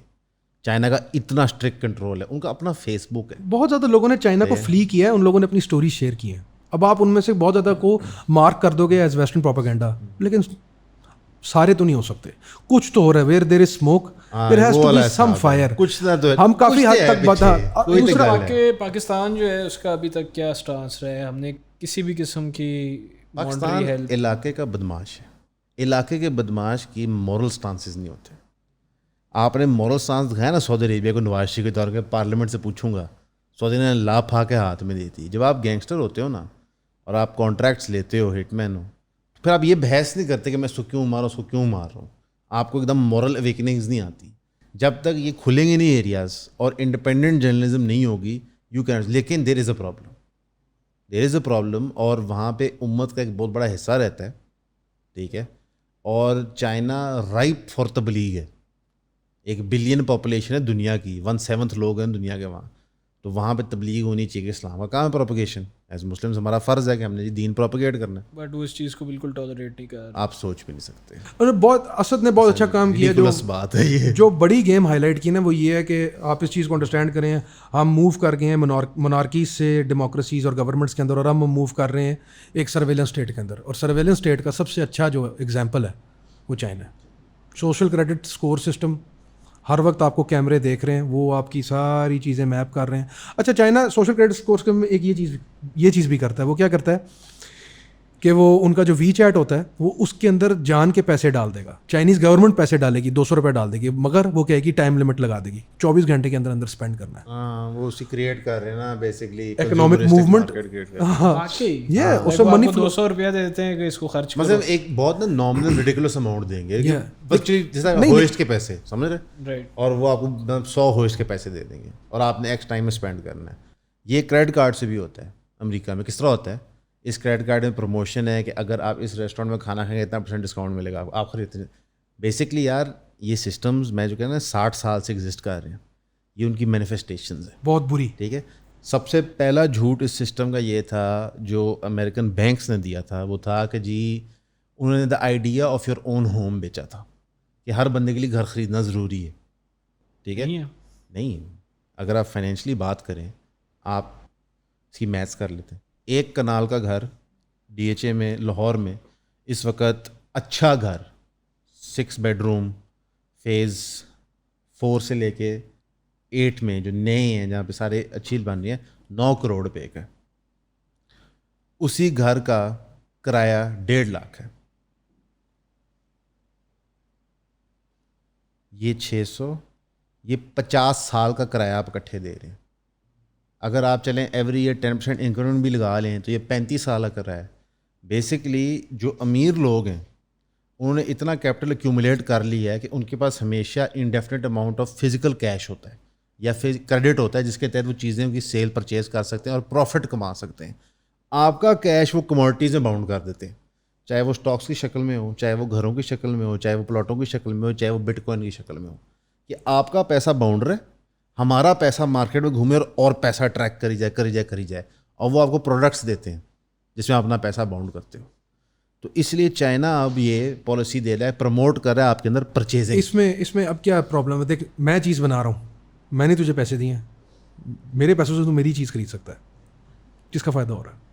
S2: چائنا کا اتنا اسٹرکٹ کنٹرول ہے, ان کا اپنا فیس بک ہے.
S3: بہت زیادہ لوگوں نے چائنا کو فلی کیا ہے, ان لوگوں نے اپنی اسٹوری شیئر کی ہے. اب آپ ان میں سے بہت زیادہ کو مارک کر دو گے ایز ویسٹرن پروپیگنڈا, لیکن سارے تو نہیں ہو سکتے, کچھ تو ہو رہا ہے. Where there is smoke there has to be some fire.
S2: کچھ نہ تو
S3: ہم کافی حد تک بتا.
S1: دوسرا کہ پاکستان جو ہے اس کا ابھی تک کیا سٹانس رہا ہے, ہم نے کسی بھی قسم کی
S2: پاکستان علاقے کا بدماش ہے, علاقے کے بدماش کی مورل سٹانسز نہیں ہوتے. آپ نے مورل سٹانس دکھایا نا سعودی عربیہ کو نواز شریف کے طور پہ, پارلیمنٹ سے پوچھوں گا, سعودی نے لا پھا کے ہاتھ میں دی تھی. جب آپ گینگسٹر ہوتے ہو نا اور آپ کانٹریکٹس لیتے ہو, ہٹ مین ہو, پھر آپ یہ بحث نہیں کرتے کہ میں اس کو کیوں مارا, اس کو کیوں مار رہا ہوں. آپ کو ایک دم مورل اویکننگز نہیں آتی جب تک یہ کھلیں گے نہیں ایریاز اور انڈیپینڈنٹ جرنلزم نہیں ہوگی. یو کین, لیکن دیر از اے پرابلم, اور وہاں پہ امت کا ایک بہت بڑا حصہ رہتا ہے, ٹھیک ہے. اور چائنا رائپ فار تبلیغ ہے, 1 بلین پاپولیشن ہے دنیا کی, 1/7 لوگ ہیں دنیا کے وہاں, تو وہاں پہ تبلیغ ہونی چاہیے کہ اسلام کا کام ہے پروپیگیشن. ایز مسلمس ہمارا فرض ہے کہ ہم نے دین پروپیگیٹ کرنا ہے,
S1: بٹ وہ اس چیز کو بالکل ٹالریٹ نہیں کر.
S2: آپ سوچ بھی نہیں سکتے.
S3: اور بہت اسد نے بہت اچھا کام کیا. جو
S2: بات ہے یہ
S3: جو بڑی گیم ہائی لائٹ کی نا وہ یہ ہے کہ آپ اس چیز کو انڈرسٹینڈ کریں. ہم موو کر گئے ہیں منارکیز سے ڈیموکریسیز اور گورنمنٹس کے اندر, اور ہم موو کر رہے ہیں ایک سرویلنس اسٹیٹ کے اندر. اور سرویلنس اسٹیٹ کا سب سے اچھا جو ایگزامپل ہے وہ چائنا ہے. سوشل کریڈٹ اسکور سسٹم, ہر وقت آپ کو کیمرے دیکھ رہے ہیں, وہ آپ کی ساری چیزیں میپ کر رہے ہیں. اچھا, China social credit score system میں ایک یہ چیز بھی کرتا ہے. وہ کیا کرتا ہے کہ وہ ان کا جو وی چیٹ ہوتا ہے وہ اس کے اندر جان کے پیسے ڈال دے گا. چائنیز گورنمنٹ پیسے ڈالے گی, 200 روپے ڈال دے گی, مگر وہ کہے گی ٹائم لمٹ لگا دے گی, 24 گھنٹے کے اندر اندر اسپینڈ کرنا ہے.
S2: ہاں, وہ اسی کریٹ کر رہے ہیں نا بیسکلی
S3: اکنامک موومنٹ. یہ اس میں منی
S1: 200 روپیہ دیتے ہیں کہ اس کو خرچ,
S2: مطلب ایک بہت نا نامنل ریڈیکولس اماؤنٹ دیں گے, جیسا ہوسٹ کے پیسے سمجھ رہے, اور وہ آپ کو 100 ہوسٹ کے پیسے دے دیں گے اور آپ نے ایکس ٹائم میں اسپینڈ کرنا ہے. یہ کریڈٹ کارڈ سے بھی ہوتا ہے امریکہ میں. کس طرح ہوتا ہے, اس کریڈٹ کارڈ میں پروموشن ہے کہ اگر آپ اس ریسٹورینٹ میں کھانا کھائیں گے اتنا % ڈسکاؤنٹ ملے گا, آپ خریدتے ہیں. بیسکلی یار یہ سسٹمز میں جو کہنا ہے 60 سال سے ایگزسٹ کر رہے ہیں, یہ ان کی مینیفیسٹیشنز ہیں
S3: بہت بری,
S2: ٹھیک ہے. سب سے پہلا جھوٹ اس سسٹم کا یہ تھا جو امریکن بینکس نے دیا تھا, وہ تھا کہ جی انہوں نے the idea of your own home بیچا تھا کہ ہر بندے کے لیے گھر خریدنا ضروری ہے, ٹھیک ہے. نہیں, اگر آپ فائنینشلی بات کریں, آپ اس کی میتھس کر لیتے ہیں. 1 کنال کا گھر DHA میں لاہور میں اس وقت اچھا گھر 6 بیڈ روم فیز 4 سے لے کے 8 میں جو نئے ہیں جہاں پہ سارے اچھی بن رہی ہیں 9 کروڑ روپے کا. اسی گھر کا کرایہ 1.5 لاکھ ہے. یہ 600, یہ 50 سال کا کرایہ آپ اکٹھے دے رہے ہیں. اگر آپ چلیں ایوری ایئر 10% انکریمنٹ بھی لگا لیں تو یہ 35 سال کا کرایہ ہے. بیسکلی جو امیر لوگ ہیں انہوں نے اتنا کیپٹل ایکیومولیٹ کر لیا ہے کہ ان کے پاس ہمیشہ indefinite amount of physical cash ہوتا ہے یا کریڈٹ ہوتا ہے جس کے تحت وہ چیزیں کی سیل پرچیز کر سکتے ہیں اور پروفٹ کما سکتے ہیں. آپ کا کیش وہ کموڈٹیز میں باؤنڈ کر دیتے ہیں, چاہے وہ اسٹاکس کی شکل میں ہو, چاہے وہ گھروں کی شکل میں ہو, چاہے وہ پلاٹوں کی شکل میں ہو, چاہے وہ بٹ کوائن کی شکل میں ہو, کہ آپ کا پیسہ باؤنڈر ہے, ہمارا پیسہ مارکیٹ میں گھومے اور پیسہ ٹریک کری جائے, اور وہ آپ کو پروڈکٹس دیتے ہیں جس میں آپ اپنا پیسہ باؤنڈ کرتے ہو. تو اس لیے چائنا اب یہ پالیسی دے رہا ہے, پروموٹ کر رہا ہے آپ کے اندر پرچیزنگ.
S3: اس میں اب کیا پرابلم ہے؟ دیکھ, میں چیز بنا رہا ہوں, میں نے تجھے پیسے دیے ہیں, میرے پیسوں سے تو میری چیز خرید سکتا ہے, کس کا فائدہ ہو رہا ہے؟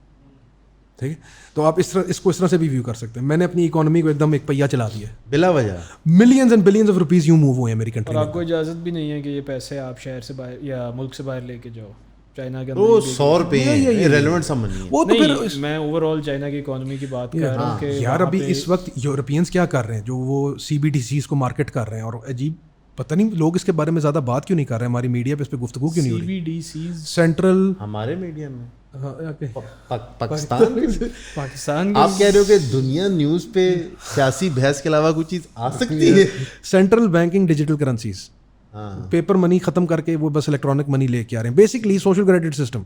S3: ٹھیک ہے, تو آپ اس کو اس طرح سے بھی ویو کر سکتے ہیں. میں نے اپنی اکانومی کو ایک دم ایک پہیا چلا دیا ہے
S2: بلا وجہ.
S3: Millions and billions of rupees یوں موو ہوئے ہیں میری کنٹری
S1: اور
S3: میں.
S1: آپ کو اجازت بھی نہیں ہے کہ یہ پیسے آپ شہر سے باہر یا ملک سے باہر لے کے جاؤ. چائنا کے
S2: وہ 100 روپے ہیں, ریلیونٹ سا منی ہے.
S3: وہ تو پھر
S1: میں اوور آل چائنا کی اکانومی کی بات کر رہا ہوں کہ
S3: یار ابھی اس وقت یورپینس کیا کر رہے ہیں, جو وہ CBDCs کو مارکیٹ کر رہے ہیں, اور عجیب پتہ نہیں لوگ اس کے بارے میں زیادہ بات کیوں نہیں کر رہے ہیں, ہماری میڈیا پہ اس پہ گفتگو کیوں نہیں ہو رہی.
S1: CBDCs
S3: سینٹرل
S2: ہمارے میڈیا میں
S1: پاکستان
S2: آپ کہہ رہے ہو کہ دنیا نیوز پہ سیاسی بحث کے علاوہ کوئی چیز آ سکتی ہے.
S3: Central banking digital currencies, paper money ختم کر کے وہ بس الیکٹرانک منی لے کے آ رہے ہیں, بیسکلی سوشل کریڈٹ سسٹم.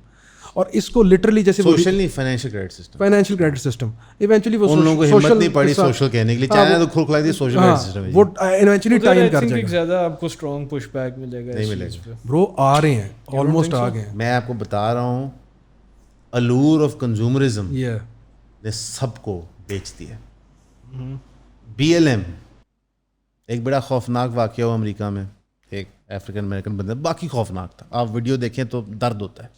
S3: اور اس کو لٹرلی جیسے
S2: سوشل نہیں, فائنینشیل کریڈٹ سسٹم
S3: ایونچولی وہ
S2: ان لوگوں کو ہمت نہیں پڑی سوشل کہنے کے لیے. چائنا تو کھل کھلا دی سوشل کریڈٹ سسٹم ہے,
S3: وہ ایونچولی ٹائم کر جائے گا.
S1: زیادہ آپ کو اسٹرانگ پش بیک ملے گا,
S2: نہیں ملے گا
S3: برو, آ رہے ہیں, آلموسٹ آ گئے ہیں.
S2: میں آپ کو بتا رہا ہوں, allure آف کنزیومرزم
S3: یہ
S2: نے سب کو بیچ دیا. BLM ایک بڑا خوفناک واقعہ ہوا امریکہ میں, ایک افریقن امریکن بندہ, باقی خوفناک تھا, آپ ویڈیو دیکھیں تو درد ہوتا ہے.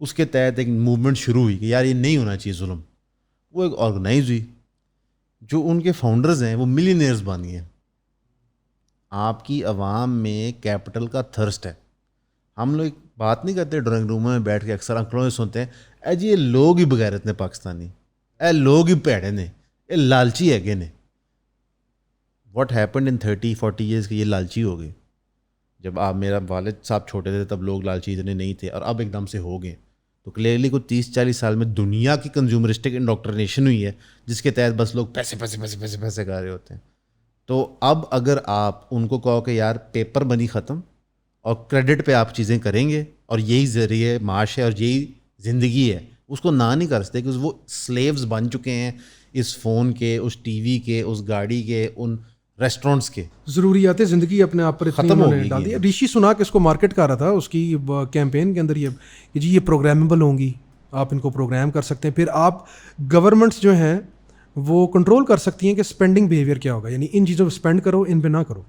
S2: اس کے تحت ایک موومنٹ شروع ہوئی کہ یار یہ نہیں ہونا چاہیے ظلم. وہ ایک آرگنائز ہوئی, جو ان کے فاؤنڈرز ہیں وہ ملینئرز بن گئے. آپ کی عوام میں کیپٹل کا تھرسٹ ہے. ہم لوگ بات نہیں کرتے ڈرائنگ روموں میں بیٹھ کے, اکثر انکلوں سے سنتے ہیں اے جی یہ لوگ ہی بغیرت نے پاکستانی, اے لوگ ہی پیڑے نے, اے لالچی ہے گے نے. واٹ ہیپنڈ ان 30-40 ایئرس کہ یہ لالچی ہو گئے. جب آپ میرا والد صاحب چھوٹے تھے تب لوگ لالچی اتنے نہیں تھے, اور اب ایک دم سے ہو گئے. تو کلیئرلی کوئی 30-40 سال میں دنیا کی کنزیومرسٹک انڈوکٹرینیشن ہوئی ہے جس کے تحت بس لوگ پیسے پیسے پیسے پیسے پیسے کر رہے ہوتے ہیں. تو اب اگر آپ ان کو کہو کہ یار پیپر منی ختم اور کریڈٹ پہ آپ چیزیں کریں گے اور یہی ذریعے معاش ہے اور یہی زندگی ہے, اس کو نہ نہیں کر سکتے کہ وہ سلیوز بن چکے ہیں اس فون کے, اس ٹی وی کے, اس گاڑی کے, ان ریسٹورینٹس کے.
S3: ضروریات زندگی اپنے آپ پر
S2: ختم ہو گئی
S3: ڈال دی. رشی سناک اس کو مارکیٹ کر رہا تھا اس کی کیمپین کے اندر, یہ کہ جی یہ پروگرامیبل ہوں گی, آپ ان کو پروگرام کر سکتے ہیں, پھر آپ گورنمنٹس جو ہیں وہ کنٹرول کر سکتی ہیں کہ اسپینڈنگ بیہیویئر کیا ہوگا, یعنی ان چیزوں پہ اسپینڈ کرو, ان پہ نہ کرو.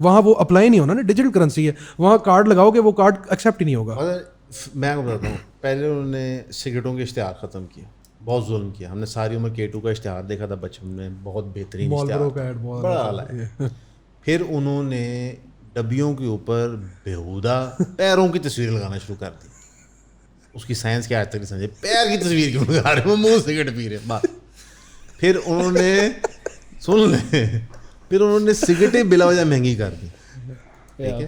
S3: وہاں وہ اپلائی نہیں ہونا نا, ڈیجیٹل کرنسی ہے, وہاں کارڈ لگاؤ گے وہ کارڈ ایکسیپٹ ہی نہیں ہوگا.
S2: میں آپ کو بتاتا ہوں, پہلے انہوں نے سگریٹوں کے اشتہار ختم کیا, بہت ظلم کیا. ہم نے ساری عمر K2 کا اشتہار دیکھا تھا بچپن میں, بہت بہترین اشتہار, بڑا اعلیٰ ہے. پھر انہوں نے ڈبیوں کے اوپر بیہودہ پیروں کی تصویر لگانا شروع کر دی. اس کی سائنس کیا آج تک نہیں سمجھے, پیر کی تصویر کیوں لگا رہے ہیں, منہ سگریٹ پی رہے ہیں بات. پھر انہوں نے سن لیں, پھر انہوں نے سگریٹیں بلا وجہ مہنگی کر دی. ٹھیک ہے,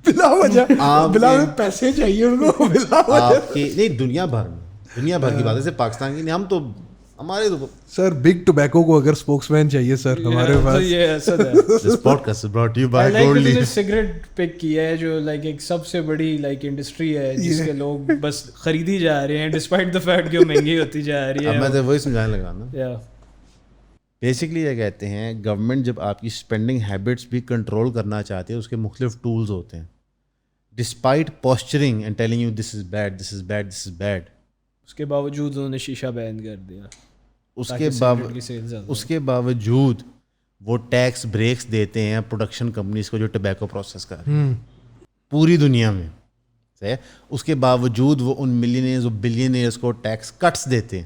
S3: بلا وجہ, بلا وجہ پیسے چاہیے ان کو, بلا وجہ.
S2: آپ کی نہیں, دنیا بھر میں, دنیا بھر کی بات ہے, صرف پاکستان کی نہیں. ہم تو ہمارے تو
S3: سر بگ ٹوبیکو کو اگر اسپوکس مین چاہیے سر ہمارے پاس.
S1: یہ ایسا ہے.
S2: This podcast is brought to you by Goldly.
S1: Cigarette pick کیا ہے جو لائک ایک سب سے بڑی لائک انڈسٹری ہے جس کے لوگ بس خریدی جا رہے ہیں ڈسپائٹ دا فیکٹ کہ وہ مہنگی ہوتی جا رہی ہے.
S2: میں تو وہی سمجھانے لگا نا. بیسکلی یہ کہتے ہیں گورنمنٹ جب آپ کی اسپینڈنگ ہیبٹس بھی کنٹرول کرنا چاہتے ہیں, اس کے مختلف ٹولز ہوتے ہیں. Despite posturing and telling you this is bad, this is bad, this is bad,
S1: اس کے باوجود انہوں نے شیشہ بین کر دیا.
S2: اس کے باوجود وہ ٹیکس بریکس دیتے ہیں پروڈکشن کمپنیز کو جو ٹبیکو پروسیس کر رہی ہیں پوری دنیا میں. صحیح, اس کے باوجود وہ ان ملینئرز اور بلینئرز کو ٹیکس کٹس دیتے ہیں.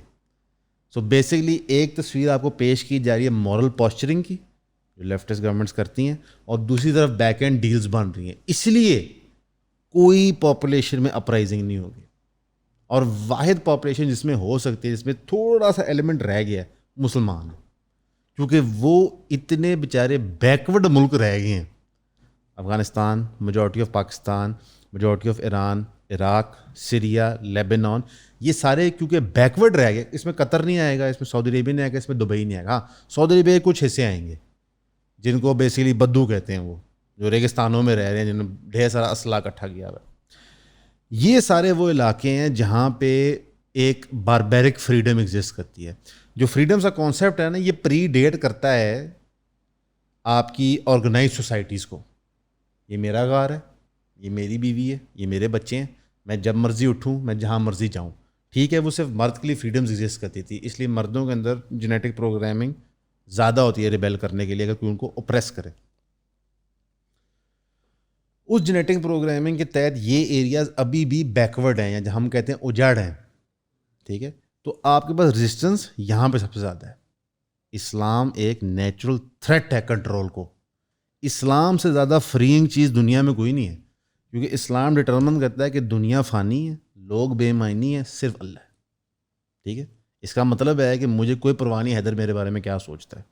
S2: سو بیسکلی ایک تصویر آپ کو پیش کی جا رہی ہے مورل پوسچرنگ کی جو لیفٹسٹ گورنمنٹس کرتی ہیں, اور دوسری طرف بیک اینڈ ڈیلز بن رہی ہیں. اس لیے کوئی پاپولیشن میں اپرائزنگ نہیں ہوگی, اور واحد پاپولیشن جس میں ہو سکتی ہے, جس میں تھوڑا سا ایلیمنٹ رہ گیا ہے, مسلمان, کیونکہ وہ اتنے بیچارے بیکورڈ ملک رہ گئے ہیں. Afghanistan, majority of Pakistan, majority of Iran, Iraq, Syria, Lebanon, یہ سارے کیونکہ بیکورڈ رہ گئے. اس میں قطر نہیں آئے گا, اس میں سعودی عربیہ نہیں آئے گا, اس میں دبئی نہیں آئے گا. ہاں سعودی عربیہ کے کچھ حصے آئیں گے, جن کو بیسیکلی بدو کہتے ہیں, وہ جو ریگستانوں میں رہ رہے ہیں, جنہوں نے ڈھیر سارا اسلحہ اکٹھا کیا ہوا ہے. یہ سارے وہ علاقے ہیں جہاں پہ ایک باربیرک فریڈم ایگزسٹ کرتی ہے. جو فریڈم کا کانسیپٹ ہے نا, یہ پری ڈیٹ کرتا ہے آپ کی آرگنائز سوسائٹیز کو. یہ میرا گھر ہے, یہ میری بیوی ہے, یہ میرے بچے ہیں, میں جب مرضی اٹھوں, میں جہاں مرضی جاؤں. ٹھیک ہے, وہ صرف مرد کے لیے فریڈمز ایگزسٹ کرتی تھی, اس لیے مردوں کے اندر جینیٹک پروگرامنگ زیادہ ہوتی ہے ریبیل کرنے کے لیے, اگر کوئی ان کو اوپریس کرے. اس جینیٹک پروگرامنگ کے تحت یہ ایریاز ابھی بھی بیکورڈ ہیں, یا جہاں ہم کہتے ہیں اجاڑ ہیں. ٹھیک ہے, تو آپ کے پاس ریزسٹنس یہاں پہ سب سے زیادہ ہے. اسلام ایک نیچرل تھریٹ ہے کنٹرول کو. اسلام سے زیادہ فریئنگ چیز دنیا میں کوئی نہیں ہے, کیونکہ اسلام ڈٹرمن کرتا ہے کہ دنیا فانی ہے, لوگ بے معنی ہے, صرف اللہ ہے. ٹھیک ہے, اس کا مطلب ہے کہ مجھے کوئی پرواہ نہیں حیدر میرے بارے میں کیا سوچتا ہے,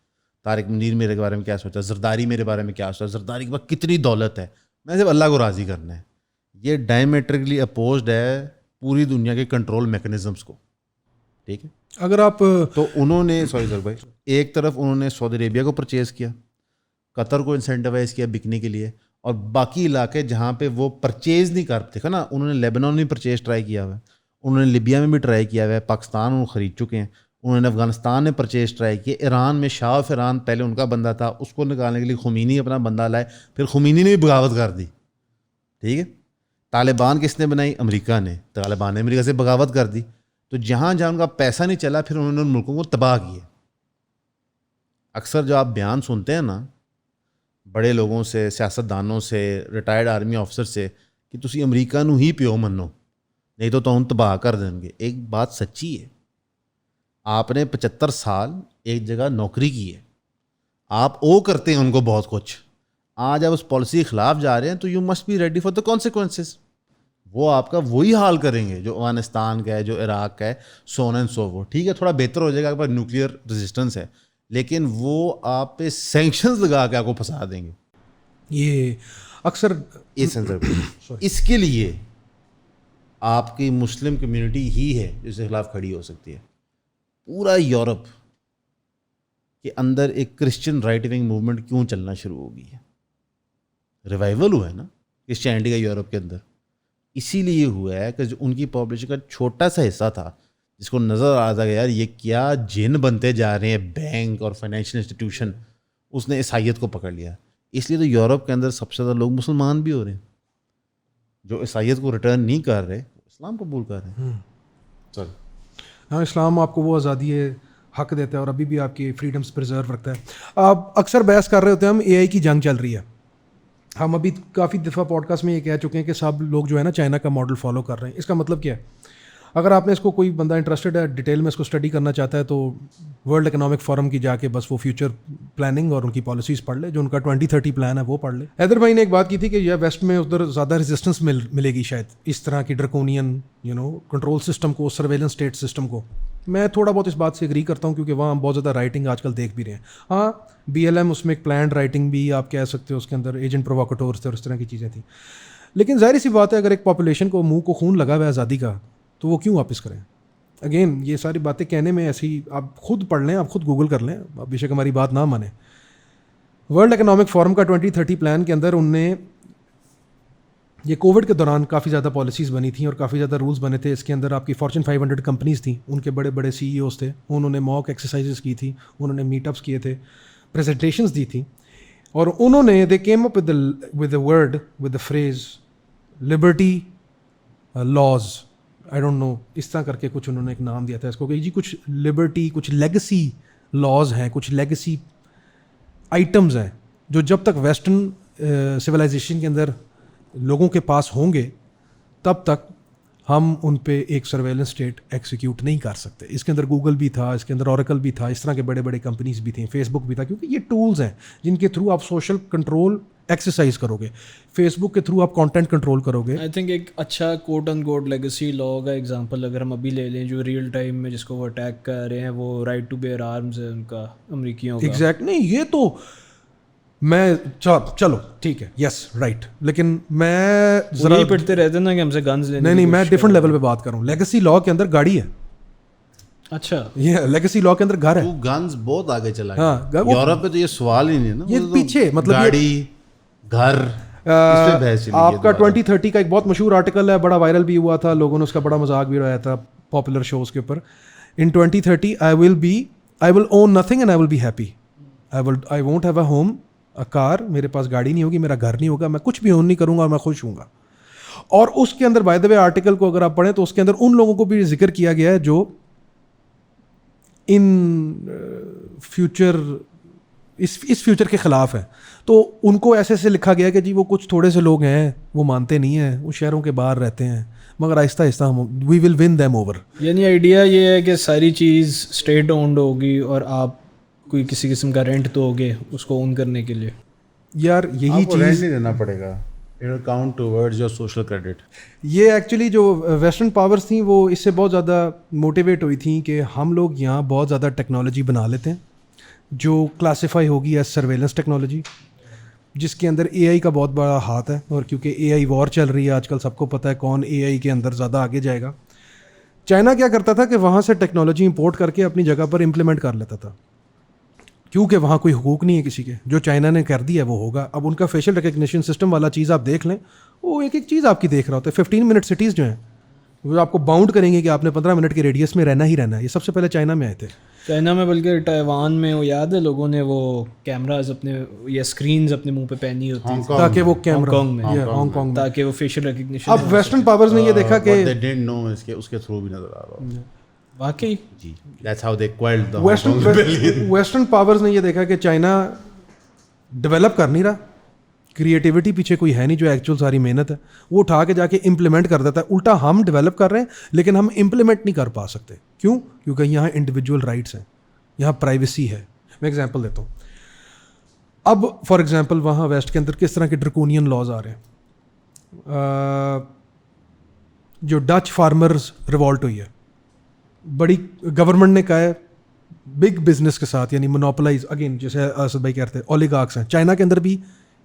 S2: طارق منیر میرے بارے میں کیا سوچتا ہے, زرداری میرے بارے میں کیا سوچتا ہے, زرداری کے پاس کتنی دولت ہے, میں صرف اللہ کو راضی کرنا ہے. یہ ڈائمیٹرکلی اپوزڈ ہے پوری دنیا کے کنٹرول میکنزمس کو. ٹھیک ہے,
S3: اگر آپ
S2: تو انہوں نے سر بھائی, ایک طرف انہوں نے سعودی عربیہ کو پرچیز کیا, قطر کو انسینٹیوائز کیا بکنے کے لیے, اور باقی علاقے جہاں پہ وہ پرچیز نہیں کرتے تھے نا, انہوں نے لیبنان میں پرچیز ٹرائی کیا ہوا ہے, انہوں نے لیبیا میں بھی ٹرائی کیا ہوا ہے, پاکستان وہ خرید چکے ہیں, انہوں نے افغانستان میں پرچیز ٹرائی کیا, ایران میں شاہ آف ایران پہلے ان کا بندہ تھا, اس کو نکالنے کے لیے خمینی اپنا بندہ لائے, پھر خمینی نے بھی بغاوت کر دی. ٹھیک ہے, طالبان کس نے بنائی, امریکہ نے, طالبان نے امریکہ سے بغاوت کر دی. تو جہاں جہاں ان کا پیسہ نہیں چلا, پھر انہوں نے ان ملکوں کو تباہ کیا. اکثر جو آپ بیان سنتے ہیں نا بڑے لوگوں سے, سیاستدانوں سے, ریٹائرڈ آرمی آفسر سے, کہ تسی امریکہ نو ہی پیو منو نہیں تو تم تباہ کر دیں گے. ایک بات سچی ہے, آپ نے 75 سال ایک جگہ نوکری کی ہے, آپ او کرتے ہیں ان کو بہت کچھ, آج آپ اس پالیسی کے خلاف جا رہے ہیں, تو you must be ready for the consequences. وہ آپ کا وہی حال کریں گے جو افغانستان کا ہے, جو عراق کا ہے, سون اینڈ سو فورتھ. ٹھیک ہے, تھوڑا بہتر ہو جائے گا, آپ کے پاس نیوکلیئر ریزسٹنس ہے, لیکن وہ آپ پہ سینکشنز لگا کے آپ کو پھنسا دیں گے.
S3: یہ اکثر
S2: اس کے لیے آپ کی مسلم کمیونٹی ہی ہے جس کے خلاف کھڑی ہو سکتی ہے. پورا یورپ کے اندر ایک کرسچن رائٹ ونگ موومنٹ کیوں چلنا شروع ہو گئی ہے, ریوائول ہوا ہے نا کرسچینٹی کا یورپ کے اندر, اسی لیے ہوا ہے کہ جو ان کی پاپولیشن کا چھوٹا سا حصہ تھا جس کو نظر آ رہا تھا کہ یار یہ کیا جن بنتے جا رہے ہیں بینک اور فائنینشیل انسٹیٹیوشن, اس نے عیسائیت کو پکڑ لیا. اس لیے تو یورپ کے اندر سب سے زیادہ لوگ مسلمان بھی ہو رہے ہیں, جو عیسائیت کو ریٹرن نہیں کر رہے, اسلام قبول کر رہے ہیں. چل
S3: ہاں, اسلام آپ کو وہ آزادی حق دیتا ہے اور ابھی بھی آپ کی فریڈمس پرزرو رکھتا ہے. آپ اکثر بحث کر رہے ہوتے ہیں, ہم اے آئی کی جنگ چل رہی ہے. ہم ابھی کافی دفعہ پوڈ کاسٹ میں یہ کہہ چکے ہیں کہ سب لوگ جو ہے نا چائنا کا ماڈل فالو کر رہے ہیں. اس کا مطلب کیا ہے؟ اگر آپ نے اس کو, کوئی بندہ انٹرسٹڈ ہے ڈیٹیل میں اس کو اسٹڈی کرنا چاہتا ہے, تو ورلڈ اکنامک فورم کی جا کے بس وہ فیوچر پلاننگ اور ان کی پالیسیز پڑھ لے, جو ان کا 2030 پلان ہے وہ پڑھ لے. حیدر بھائی نے ایک بات کی تھی کہ یہ ویسٹ میں ادھر زیادہ ریزسٹنس ملے گی شاید اس طرح کی ڈرکونین کنٹرول سسٹم کو, سرویلنس اسٹیٹ سسٹم کو. میں تھوڑا بہت اس بات سے اگری کرتا ہوں, کیونکہ وہاں ہم بہت زیادہ رائٹنگ آج کل دیکھ بھی رہے ہیں. ہاں, BLM اس میں ایک پلانڈ رائٹنگ بھی آپ کہہ سکتے ہو, اس کے اندر ایجنٹ پرووکیٹورز تھے اور اس طرح کی چیزیں تھیں. لیکن ظاہر سی بات ہے, اگر ایک پاپولیشن کو منہ کو خون لگا ہوا ہے آزادی کا, تو وہ کیوں واپس کریں؟ اگین یہ ساری باتیں کہنے میں ایسی, آپ خود پڑھ لیں, آپ خود گوگل کر لیں, آپ بے شک ہماری بات نہ مانیں. ورلڈ اکنامک فورم کا 2030 پلان کے اندر ان نے یہ کووڈ کے دوران کافی زیادہ پالیسیز بنی تھیں اور کافی زیادہ رولز بنے تھے. اس کے اندر آپ کی فارچون 500 کمپنیز تھیں, ان کے بڑے بڑے CEOs تھے, انہوں نے موک ایکسرسائزز کی تھی, انہوں نے میٹ اپس کیے تھے, پریزنٹیشنز دی تھیں, اور انہوں نے they came up with the word, with the phrase liberty laws, I don't know, اس طرح کر کے کچھ انہوں نے ایک نام دیا تھا اس کو, کہ جی کچھ لبرٹی, کچھ لیگسی لاز ہیں, کچھ لیگسی آئٹمز ہیں جو جب تک ویسٹرن سویلائزیشن کے اندر لوگوں کے پاس ہوں گے تب تک ہم ان پہ ایک سرویلنس اسٹیٹ ایکسیکیوٹ نہیں کر سکتے. اس کے اندر گوگل بھی تھا, اس کے اندر اوریکل بھی تھا, اس طرح کے بڑے بڑے کمپنیز بھی تھیں, فیس بک بھی تھا, کیونکہ یہ ٹولز ہیں جن کے تھرو آپ سوشل کنٹرول ایکسرسائز کرو گے. فیس بک کے تھرو آپ کانٹینٹ کنٹرول کرو گے.
S1: آئی تھنک ایک اچھا کوٹ اینڈ کوٹ لیگسی لا کا ایگزامپل اگر ہم ابھی لے لیں, جو ریئل ٹائم میں جس کو وہ اٹیک کر رہے ہیں, وہ رائٹ ٹو بیئر آرمز ہے ان کا, امریکیوں کا.
S3: ایگزیکٹ نہیں, یہ تو میں چلو ٹھیک ہے, یس رائٹ, لیکن میں
S1: ذرا پڑھتے رہتے نا کہ ہم سے گنز لینے.
S3: نہیں, میں ڈفرنٹ لیول پہ بات کروں. لیگسی لا کے اندر گاڑی ہے,
S1: اچھا
S3: یہ لیگیسی لا کے اندر گھر ہے.
S2: وہ گنز بہت آگے چلا گیا.
S3: ہاں
S2: یورپ پہ تو یہ سوال ہی نہیں ہے نا,
S3: یہ پیچھے مطلب
S2: گاڑی گھر اس پہ بحث چلی.
S3: آپ کا 2030 کا ایک بہت مشہور آرٹیکل ہے, بڑا وائرل بھی ہوا تھا, لوگوں نے اس کا بڑا مذاق بھی اڑایا تھا پاپولر شوز کے اوپر. ان 2030 I will own nothing and I will be happy. I won't have a home, a car, میرے پاس گاڑی نہیں ہوگی, میرا گھر نہیں ہوگا, میں کچھ بھی اون نہیں کروں گا اور میں خوش ہوں گا. اور اس کے اندر بائی دا وے آرٹیکل کو اگر آپ پڑھیں تو اس کے اندر ان لوگوں کو بھی ذکر کیا گیا ہے جو ان فیوچر اس فیوچر کے خلاف ہے. تو ان کو ایسے ایسے لکھا گیا کہ جی وہ کچھ تھوڑے سے لوگ ہیں, وہ مانتے نہیں ہیں, وہ شہروں کے باہر رہتے ہیں, مگر آہستہ آہستہ ہم وی ول ون دیم اوور.
S1: یعنی آئیڈیا یہ ہے کہ ساری چیز اسٹیٹ اونڈ ہوگی اور آپ کوئی کسی قسم کا رینٹ تو ہوگے اس کو اون کرنے کے لیے.
S3: یار یہی چیز
S2: نہیں دینا پڑے گا, it will count towards your social credit.
S3: یہ ایکچولی جو ویسٹرن پاورز تھیں وہ اس سے بہت زیادہ موٹیویٹ ہوئی تھیں کہ ہم لوگ یہاں بہت زیادہ ٹیکنالوجی بنا لیتے ہیں جو کلاسیفائی ہوگی ایز سرویلنس ٹیکنالوجی, جس کے اندر اے آئی کا بہت بڑا ہاتھ ہے. اور کیونکہ اے آئی وار چل رہی ہے آج کل, سب کو پتہ ہے کون اے آئی کے اندر زیادہ آگے جائے گا. چائنا کیا کرتا تھا کہ وہاں سے ٹیکنالوجی امپورٹ کر کے اپنی جگہ پر امپلیمنٹ کر لیتا تھا, کیونکہ وہاں کوئی حقوق نہیں ہے کسی کے. جو چائنا نے کر دیا ہے وہ ہوگا. اب ان کا فیشل ریکگنیشن سسٹم والا چیز آپ دیکھ لیں, وہ ایک ایک چیز آپ کی دیکھ رہا ہوتا ہے. 15 منٹ سٹیز جو ہیں وہ آپ کو باؤنڈ کریں گے کہ آپ نے 15 منٹ کے ریڈیس میں رہنا ہی رہنا ہے. یہ سب سے پہلے چائنا میں آئے تھے.
S1: چائنا میں بلکہ تائیوان میں وہ یاد ہے لوگوں نے وہ کیمراز اپنے یا اسکرینز اپنے منہ پہ پہنی ہوتی ہیں
S3: تاکہ وہ کیمرا
S1: ہانگ کانگ میں تاکہ وہ فیشل ریکگنیشن.
S3: اب ویسٹرن پاورز نے یہ دیکھا کہ
S2: they didn't know اس کے تھرو بھی نظر آ رہا.
S1: واقعی
S2: جی that's how they quelled the
S3: western powers نے یہ دیکھا کہ چائنا ڈیولپ کر نہیں رہا, کریٹیوٹی پیچھے کوئی ہے نہیں, جو ایکچوئل ساری محنت ہے وہ اٹھا کے جا کے امپلیمنٹ کر دیتا ہے. الٹا ہم ڈیولپ کر رہے ہیں لیکن ہم امپلیمنٹ نہیں کر پا سکتے. کیوں؟ کیونکہ یہاں انڈیویجول رائٹس ہیں, یہاں پرائیویسی ہے. میں ایگزامپل دیتا ہوں. اب فار ایگزامپل وہاں ویسٹ کے اندر کس طرح کے ڈرکونین لاز آ رہے ہیں. جو ڈچ فارمرز ریوالٹ ہوئی ہے, بڑی گورنمنٹ نے کہا ہے بگ بزنس کے ساتھ, یعنی مونوپلائز اگین جیسے اسد بھائی کہتے ہیں اولیگارکس ہیں. چائنا کے اندر بھی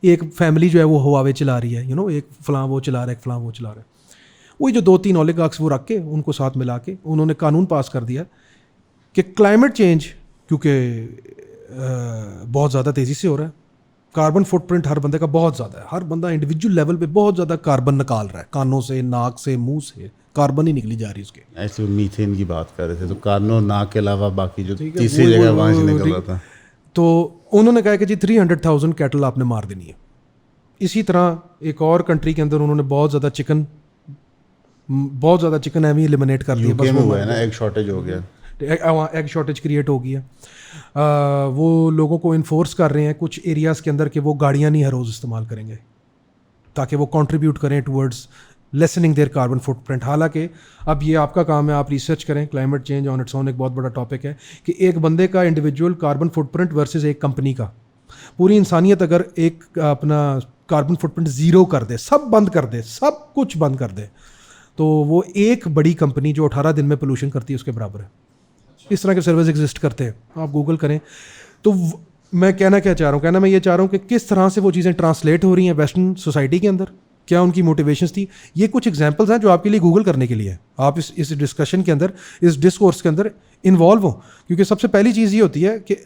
S3: ایک فیملی جو ہے وہ ہواوے چلا رہی ہے, ایک فلاں وہ چلا رہا ہے, ایک فلاں وہ چلا رہا ہے. وہی جو 2-3 اولیگارکس وہ رکھ کے ان کو ساتھ ملا کے انہوں نے قانون پاس کر دیا کہ کلائمیٹ چینج کیونکہ بہت زیادہ تیزی سے ہو رہا ہے, کاربن فٹ پرنٹ ہر بندے کا بہت زیادہ ہے, ہر بندہ انڈیویجول لیول پہ بہت زیادہ کاربن نکال رہا ہے, کانوں سے, ناک سے, منہ سے کاربن ہی نکلی جا رہی ہے اس کے.
S2: ایسے میتھین کی بات کر رہے تھے تو کانوں ناک کے علاوہ باقی جو تیسری جگہ وہاں سے نکل رہا تھا.
S3: تو انہوں نے کہا کہ جی 300,000 کیٹل آپ نے مار دینی ہے. اسی طرح ایک اور کنٹری کے اندر انہوں نے بہت زیادہ چکن ایوی ایلیمنیٹ کر دیا.
S2: بس ہوا ہے نا, ایگ شارٹیج ہو گیا,
S3: ایگ شارٹیج کریٹ ہو گیا. وہ لوگوں کو انفورس کر رہے ہیں کچھ ایریاز کے اندر کہ وہ گاڑیاں نہیں ہر روز استعمال کریں گے تاکہ وہ کنٹریبیوٹ کریں towards lessening their carbon footprint. حالانکہ اب یہ آپ کا کام ہے, آپ ریسرچ کریں. Climate change on its own ایک بہت بڑا ٹاپک ہے کہ ایک بندے کا individual carbon footprint versus ایک کمپنی کا. پوری انسانیت اگر ایک اپنا کاربن فٹ پرنٹ زیرو کر دے, سب بند کر دے, سب کچھ بند کر دے, تو وہ ایک بڑی کمپنی جو 18 دن میں پولوشن کرتی ہے اس کے برابر ہے. اس طرح کے سروس ایگزسٹ کرتے ہیں, آپ گوگل کریں. تو میں کہنا کیا چاہ رہا ہوں, کہنا میں یہ چاہ رہا ہوں کہ کس طرح سے وہ چیزیں ٹرانسلیٹ ہو رہی ہیں ویسٹرن سوسائٹی کے اندر, کیا ان کی موٹیویشنس تھی. یہ کچھ ایگزامپلس ہیں جو آپ کے لیے گوگل کرنے کے لیے. آپ اس ڈسکشن کے اندر, اس ڈسکورس کے اندر انوالو ہوں, کیونکہ سب سے پہلی چیز یہ ہوتی ہے کہ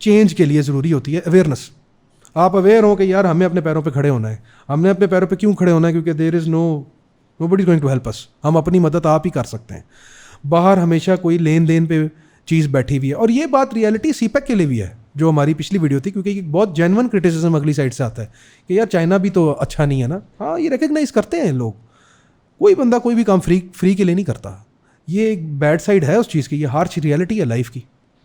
S3: چینج کے لیے ضروری ہوتی ہے اویئرنیس. آپ اویئر ہوں کہ یار ہمیں اپنے پیروں پہ کھڑے ہونا ہے. ہم نے اپنے پیروں پہ کیوں کھڑے ہونا ہے؟ کیونکہ there is nobody is going to help us. ہم اپنی مدد آپ ہی کر سکتے ہیں. باہر ہمیشہ کوئی لین دین پہ چیز بیٹھی ہوئی ہے. اور یہ بات ریئلٹی سی پیک کے لیے بھی ہے جو ہماری پچھلی ویڈیو تھی, کیونکہ ایک بہت جینون کرٹیسزم اگلی سائڈ سے آتا ہے کہ یار چائنا بھی تو اچھا نہیں ہے نا. ہاں یہ ریکگنائز کرتے ہیں لوگ, کوئی بندہ کوئی بھی کام فری کے لیے نہیں کرتا. یہ ایک بیڈ سائڈ ہے اس چیز کی, یہ ہارش ریئلٹی ہے لائف کی.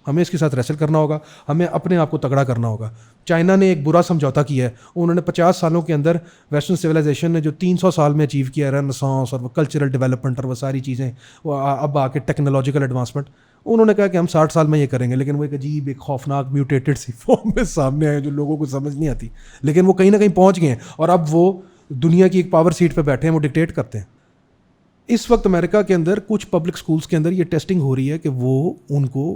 S3: ہمیں اس کے ساتھ ریسل کرنا ہوگا, ہمیں اپنے آپ کو تگڑا کرنا ہوگا. چائنا نے ایک برا سمجھوتا کیا ہے. انہوں نے 50 سالوں کے اندر ویسٹرن سویلائزیشن نے جو 300 سال میں اچیو کیا ہے, رینیسانس اور وہ کلچرل ڈیولپمنٹ اور وہ ساری چیزیں, وہ اب آ کے ٹیکنالوجیکل ایڈوانسمنٹ, انہوں نے کہا کہ ہم 60 سال میں یہ کریں گے. لیکن وہ ایک عجیب, ایک خوفناک میوٹیٹڈ سی فارم میں سامنے آئے جو لوگوں کو سمجھ نہیں آتی. لیکن وہ کہیں نہ کہیں پہنچ گئے ہیں اور اب وہ دنیا کی ایک پاور سیٹ پہ بیٹھے ہیں, وہ ڈکٹیٹ کرتے ہیں. اس وقت امریکہ کے اندر کچھ پبلک اسکولس کے اندر یہ ٹیسٹنگ ہو رہی ہے کہ وہ ان کو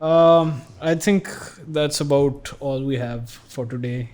S1: I think that's about all we have for today,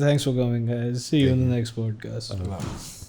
S1: Thanks for coming, guys. See you in the next podcast.